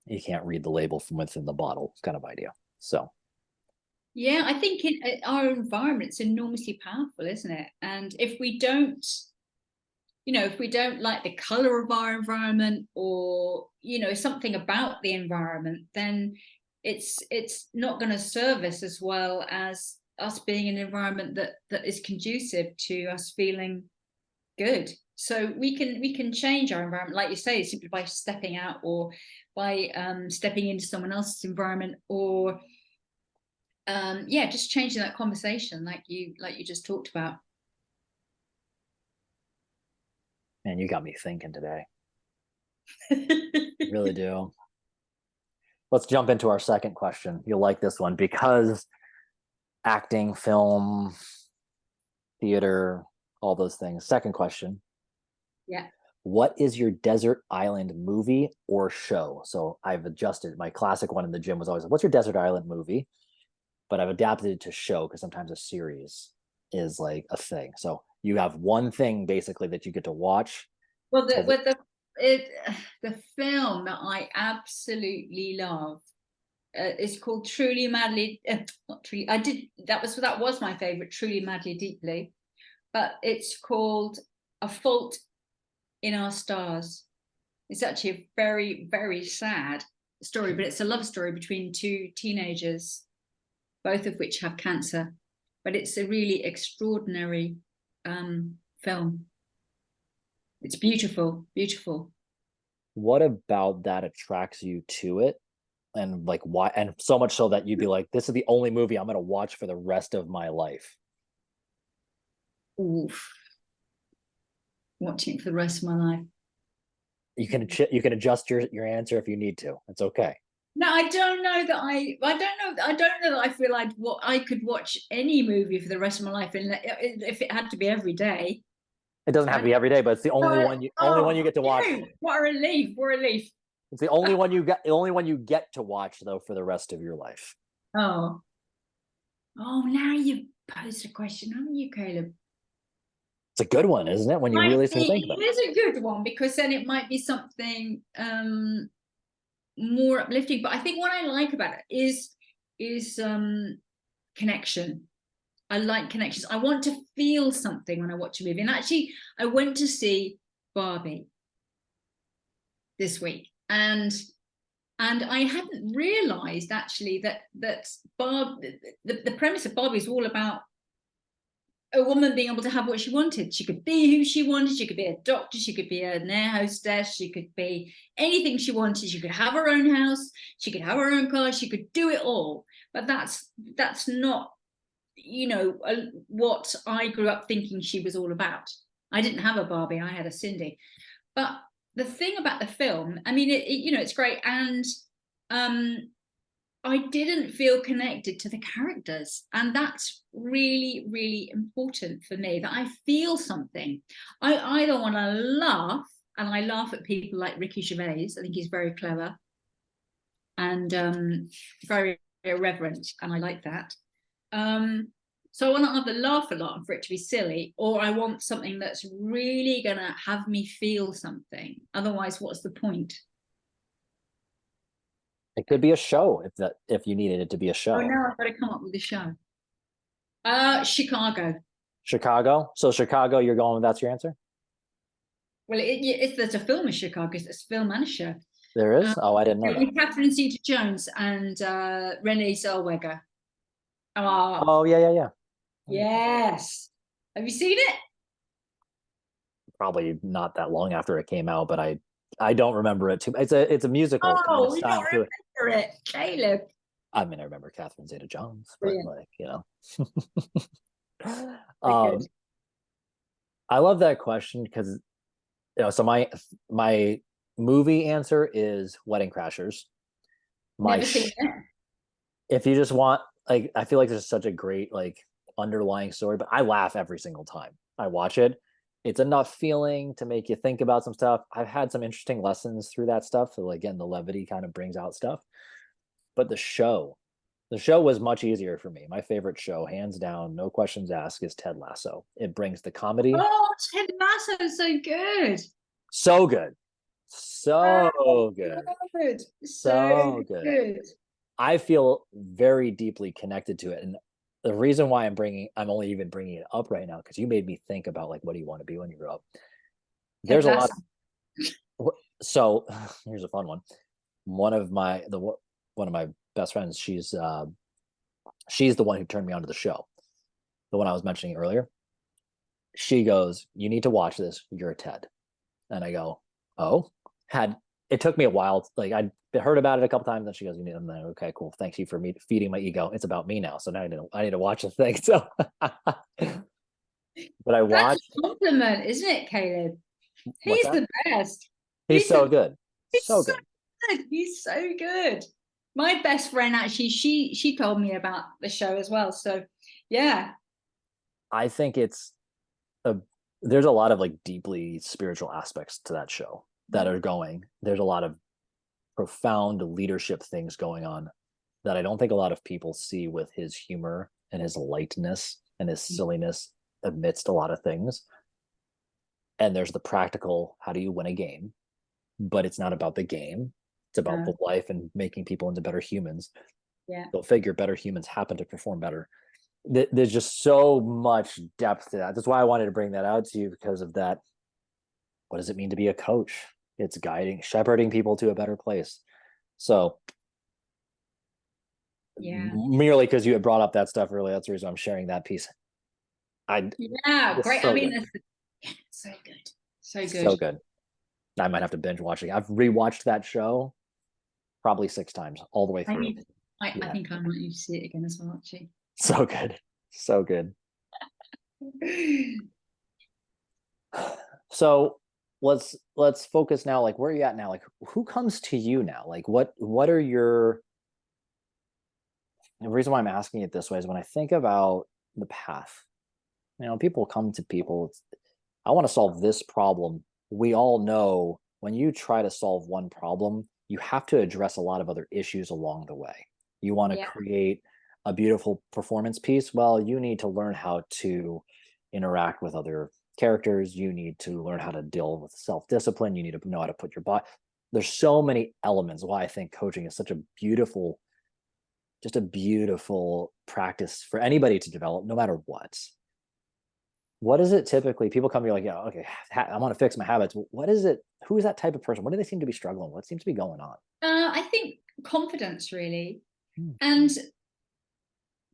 you can't read the label from within the bottle kind of idea. So Yeah, I think our environment's enormously powerful, isn't it? And if we don't, if we don't like the color of our environment, or something about the environment, then it's not going to serve us as well as us being in an environment that is conducive to us feeling good. So we can change our environment, like you say, simply by stepping out, or by stepping into someone else's environment, or just changing that conversation, like you just talked about. man, you got me thinking today. Really do. Let's jump into our second question. You'll like this one because acting, film, theater, all those things. Second question. Yeah. What is your desert island movie or show? So I've adjusted. My classic one in the gym was always, what's your desert island movie? But I've adapted it to show because sometimes a series is like a thing. So you have one thing basically that you get to watch. Well, the film that I absolutely love is called Truly Madly. Not Truly. That was my favorite. Truly Madly Deeply, but it's called A Fault in Our Stars. It's actually a very, very sad story, but it's a love story between two teenagers, both of which have cancer. But it's a really extraordinary film. It's beautiful, beautiful. What about that attracts you to it? And like why? And so much so that you'd be like, this is the only movie I'm going to watch for the rest of my life. Oof. Watching it for the rest of my life. You can adjust your answer if you need to. It's okay. No, I don't know that I feel I could watch any movie for the rest of my life, and if it had to be every day. It doesn't have to And be every day, but it's the only one you oh, get to watch. what a relief! What a relief! It's the only one you get to watch though for the rest of your life. Oh, oh, now you've posed a question, haven't you, Caleb? It's a good one, isn't it? When you Might really be, think about it it. is a good one because then it might be something more uplifting. But I think what I like about it is connection. I like connections. I want to feel something when I watch a movie. And actually, I went to see Barbie this week, and I hadn't realised actually that the premise of Barbie is all about a woman being able to have what she wanted. She could be who she wanted. She could be a doctor. She could be an air hostess. She could be anything she wanted. She could have her own house. She could have her own car. She could do it all. But that's not, what I grew up thinking she was all about. I didn't have a Barbie. I had a Cindy. But the thing about the film, I mean, it's great, and um, I didn't feel connected to the characters. And that's really, really important for me, that I feel something. I either want to laugh, and I laugh at people like Ricky Gervais. I think he's very clever and very irreverent, and I like that. So I want to either laugh a lot and for it to be silly, or I want something that's really going to have me feel something. Otherwise, what's the point? It could be a show if you needed it to be a Oh, show. no, I've got to come up with a show. Chicago. Chicago. So Chicago, you're going. That's your answer. Well, there's a film in Chicago. It's a film and a show. There is. Oh, I didn't know that. With Catherine Zeta-Jones and Renee Zellweger. Oh, Oh yeah, yeah, yeah. yes. Have you seen it? Probably not that long after it came out, but I don't remember it too. It's a musical kind of Oh, we don't style to it. remember it, Caleb. I mean, I remember Catherine Zeta-Jones, but Brilliant. like Very good. I love that question because so my movie answer is Wedding Crashers. My Never seen it. if you just want like I feel like there's such a great like underlying story, but I laugh every single time I watch it. It's enough feeling to make you think about some stuff. I've had some interesting lessons through that stuff. So again, the levity kind of brings out stuff. But the show was much easier for me. My favorite show, hands down, no questions asked, is Ted Lasso. It brings the comedy. Oh, Ted Lasso is so good. So good. So So good. good. So So good. good. I feel very deeply connected to it. And the reason why I'm only even bringing it up right now, because you made me think about like, what do you want to be when you grow up? Ted There's a lot. Lasso. So here's a fun one. One of my best friends, she's the one who turned me onto the show. The one I was mentioning earlier. She goes, "You need to watch this. You're a Ted." And I go, "Oh." Had it took me a while. Like I'd heard about it a couple times, and she goes, "You need." I'm like, "Okay, cool. Thank you for me feeding my ego. It's about me now. So now I need to watch the thing." So, but I That's watched. a compliment, isn't it, Caleb? What's He's that? the best. He's He's so the good, he's so so good. good. He's so good. My best friend actually, she told me about the show as well. So yeah. I think a there's a lot of like deeply spiritual aspects to that show that are going. There's a lot of profound leadership things going on that I don't think a lot of people see with his humor and his lightness and his silliness amidst a lot of things. And there's the practical, how do you win a game? But it's not about the game. It's about the life and making people into better humans. Yeah. Go figure, better humans happen to perform better. There's just so much depth to that. That's why I wanted to bring that out to you because of that. What does it mean to be a coach? It's guiding, shepherding people to a better place. So Yeah. merely because you had brought up that stuff earlier, that's the reason I'm sharing that piece. Yeah, It's great. I so mean, good. so good. So good. So good. I might have to binge watch it. I've rewatched that show probably 6 times all the way I through. need I Yeah. think I might need to see it again as well, actually. So good. So good. So let's focus now. Like, where are you at now? Like, who comes to you now? Like, what are your the reason why I'm asking it this way is when I think about the path, people come to people. I want to solve this problem. We all know when you try to solve one problem, you have to address a lot of other issues along the way. You want to Yeah. create a beautiful performance piece. Well, you need to learn how to interact with other characters. You need to learn how to deal with self-discipline. You need to know how to put your body. There's so many elements why I think coaching is such a beautiful, just a beautiful practice for anybody to develop, no matter what is it typically people come to you like, yeah, okay, I want to fix my habits. What is it? Who is that type of person? What do they seem to be struggling? What seems to be going on? I think confidence, really. Hmm. And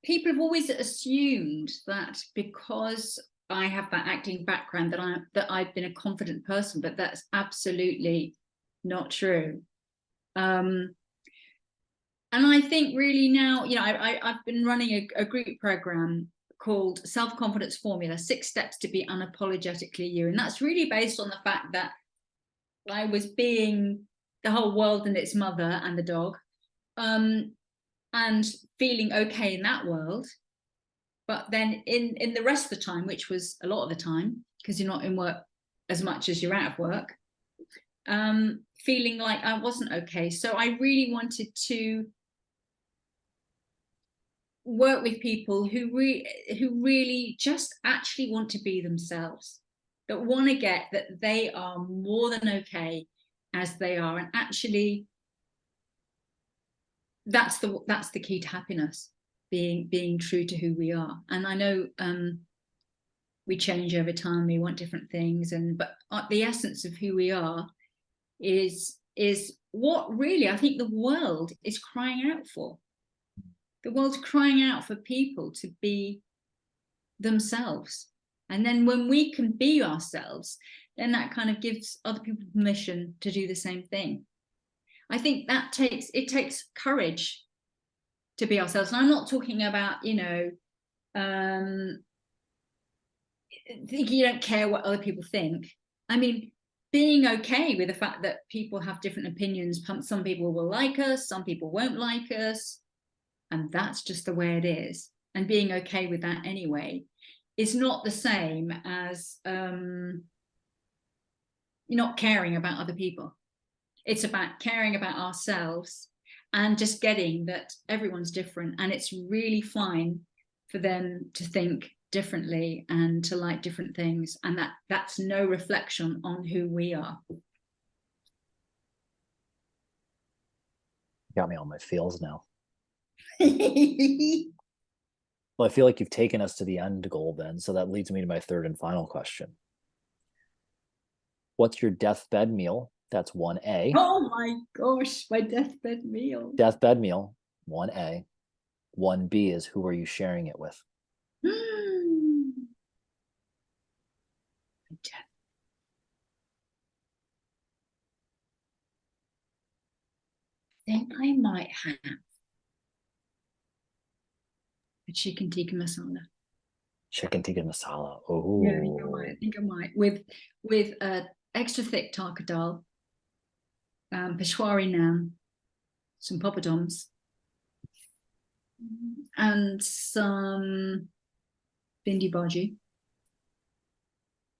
people have always assumed that because I have that acting background that I've been a confident person, but that's absolutely not true. And I think really now, I've been running a group program called Self-Confidence Formula, 6 Steps to Be Unapologetically You. And that's really based on the fact that I was being the whole world and its mother and the dog, and feeling okay in that world. But then in the rest of the time, which was a lot of the time, because you're not in work as much as you're out of work, feeling like I wasn't okay. So I really wanted to work with people who really just actually want to be themselves, that want to get that they are more than okay as they are, and actually that's the key to happiness, being true to who we are. And I know we change over time, we want different things, but the essence of who we are is what really I think the world is crying out for. The world's crying out for people to be themselves. And then when we can be ourselves, then that kind of gives other people permission to do the same thing. I think it takes courage to be ourselves. And I'm not talking about, you don't care what other people think. I mean, being okay with the fact that people have different opinions. Some people will like us, some people won't like us. And that's just the way it is. And being okay with that anyway is not the same as not caring about other people. It's about caring about ourselves and just getting that everyone's different, and it's really fine for them to think differently and to like different things, and that's no reflection on who we are. Got me on my feels now. I Well, I feel like you've taken us to the end goal then. So that leads me to my third and final question. What's your deathbed meal? That's 1A. Oh my gosh, my deathbed meal. Deathbed meal, 1A. 1B is who are you sharing it with? I think I might have a chicken tikka masala. Chicken tikka masala. Yeah, Oh, I think I might with extra thick taka dal, peshwari naan, some poppadoms, and some bindi bhaji,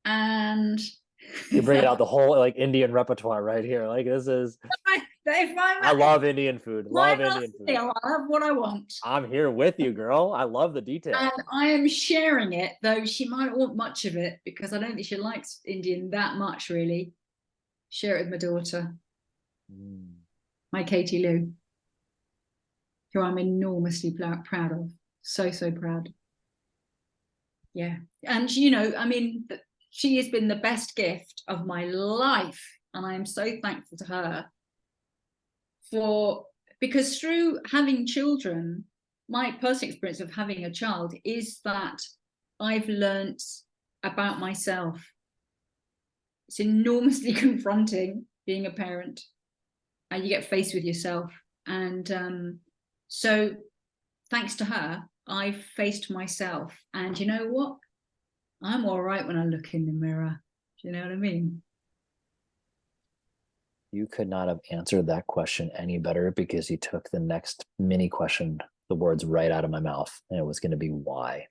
and you're bringing out the whole like Indian repertoire right here. Like this is, if I love Indian food. my Love Indian food. meal, I'll have what I want. I'm here with you, girl. I love the detail. And I am sharing it, though she might not want much of it because I don't think she likes Indian that much, really. Share it with my daughter, my Katie Lou, who I'm enormously proud of. So, so proud. Yeah. And, I mean, she has been the best gift of my life. And I am so thankful to her because through having children, my personal experience of having a child is that I've learnt about myself. It's enormously confronting being a parent, and you get faced with yourself. And so thanks to her, I've faced myself. And you know what? I'm all right when I look in the mirror. Do you know what I mean? You could not have answered that question any better because you took the next mini question, the words right out of my mouth, and it was going to be why.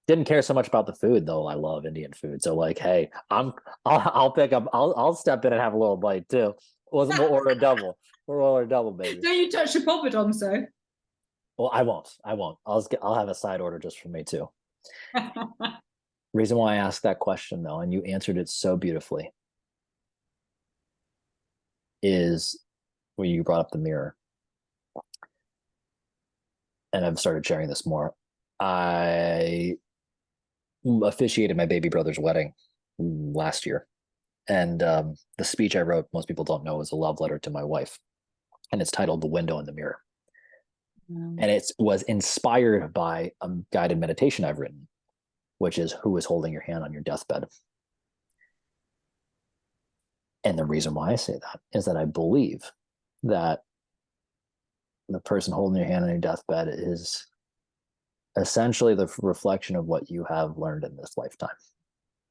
Didn't care so much about the food though. I love Indian food. So like, hey, I'll pick up, I'll step in and have a little bite too. We'll order a double. We'll order a double, baby. Don't you touch the poppadom, so. Well, I won't. I'll have a side order just for me too. Reason why I asked that question though, and you answered it so beautifully, is when you brought up the mirror. And I've started sharing this more. I officiated my baby brother's wedding last year. And the speech I wrote, most people don't know, is a love letter to my wife. And it's titled The Window in the Mirror. And it was inspired by a guided meditation I've written, which is who is holding your hand on your deathbed. And the reason why I say that is that I believe that the person holding your hand on your deathbed is essentially the reflection of what you have learned in this lifetime.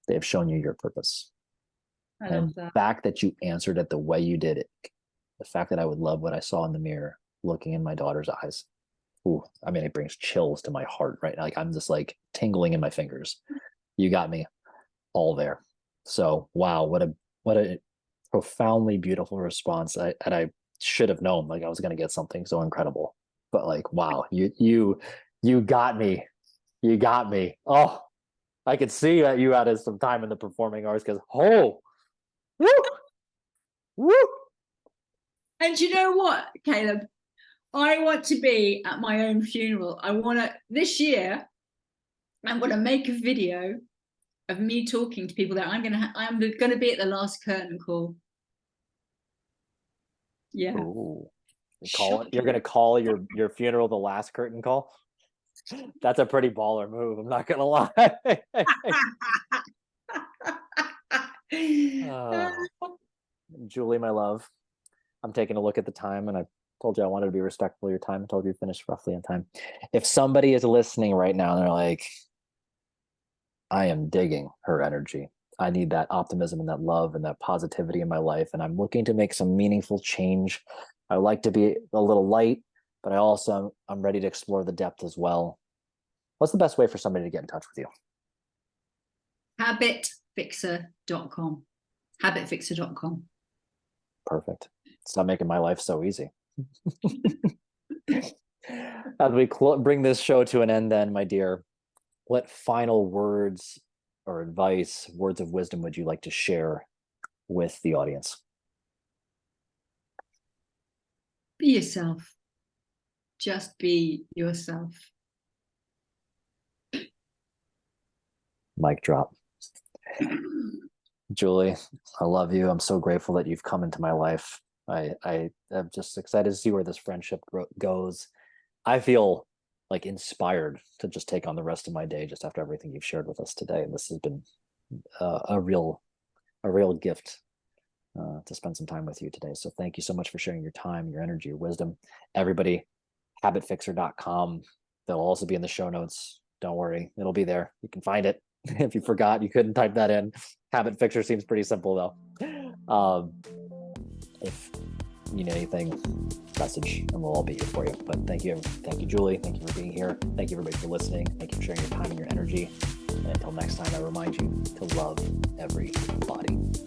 They have shown you your purpose. I love that. The fact that you answered it the way you did it, the fact that I would love what I saw in the mirror, looking in my daughter's eyes. Ooh, I mean, it brings chills to my heart right now. Like I'm just like tingling in my fingers. You got me all there. So wow, what a profoundly beautiful response. And I should have known like I was going to get something so incredible, but like, wow, you got me. You got me. Oh, I could see that you had some time in the performing arts because, oh, woo, woo. And you know what, Caleb? I want to be at my own funeral. This year, I'm going to make a video of me talking to people that I'm going to be at the last curtain call. Yeah. Ooh. You're going to call your funeral the last curtain call? That's a pretty baller move. I'm not going to lie. Julie, my love, I'm taking a look at the time, and I told you I wanted to be respectful of your time. I told you to finish roughly on time. If somebody is listening right now and they're like, I am digging her energy. I need that optimism and that love and that positivity in my life, and I'm looking to make some meaningful change. I like to be a little light, but I'm ready to explore the depth as well. What's the best way for somebody to get in touch with you? Habitfixer.com. Habitfixer.com. Perfect. Stop making my life so easy. As we bring this show to an end then, my dear, what final words or advice, words of wisdom would you like to share with the audience? Be yourself. Just be yourself. Mic drop. Julie, I love you. I'm so grateful that you've come into my life. I am just excited to see where this friendship goes. I feel like inspired to just take on the rest of my day just after everything you've shared with us today. And this has been a real gift to spend some time with you today. So thank you so much for sharing your time, your energy, your wisdom. Everybody, habitfixer.com. They'll also be in the show notes. Don't worry, it'll be there. You can find it. If you forgot, you couldn't type that in. Habit Fixer seems pretty simple though. If you need anything, message and we'll all be here for you. But thank you, Julie. Thank you for being here. Thank you everybody for listening. Thank you for sharing your time and your energy. And until next time, I remind you to love everybody.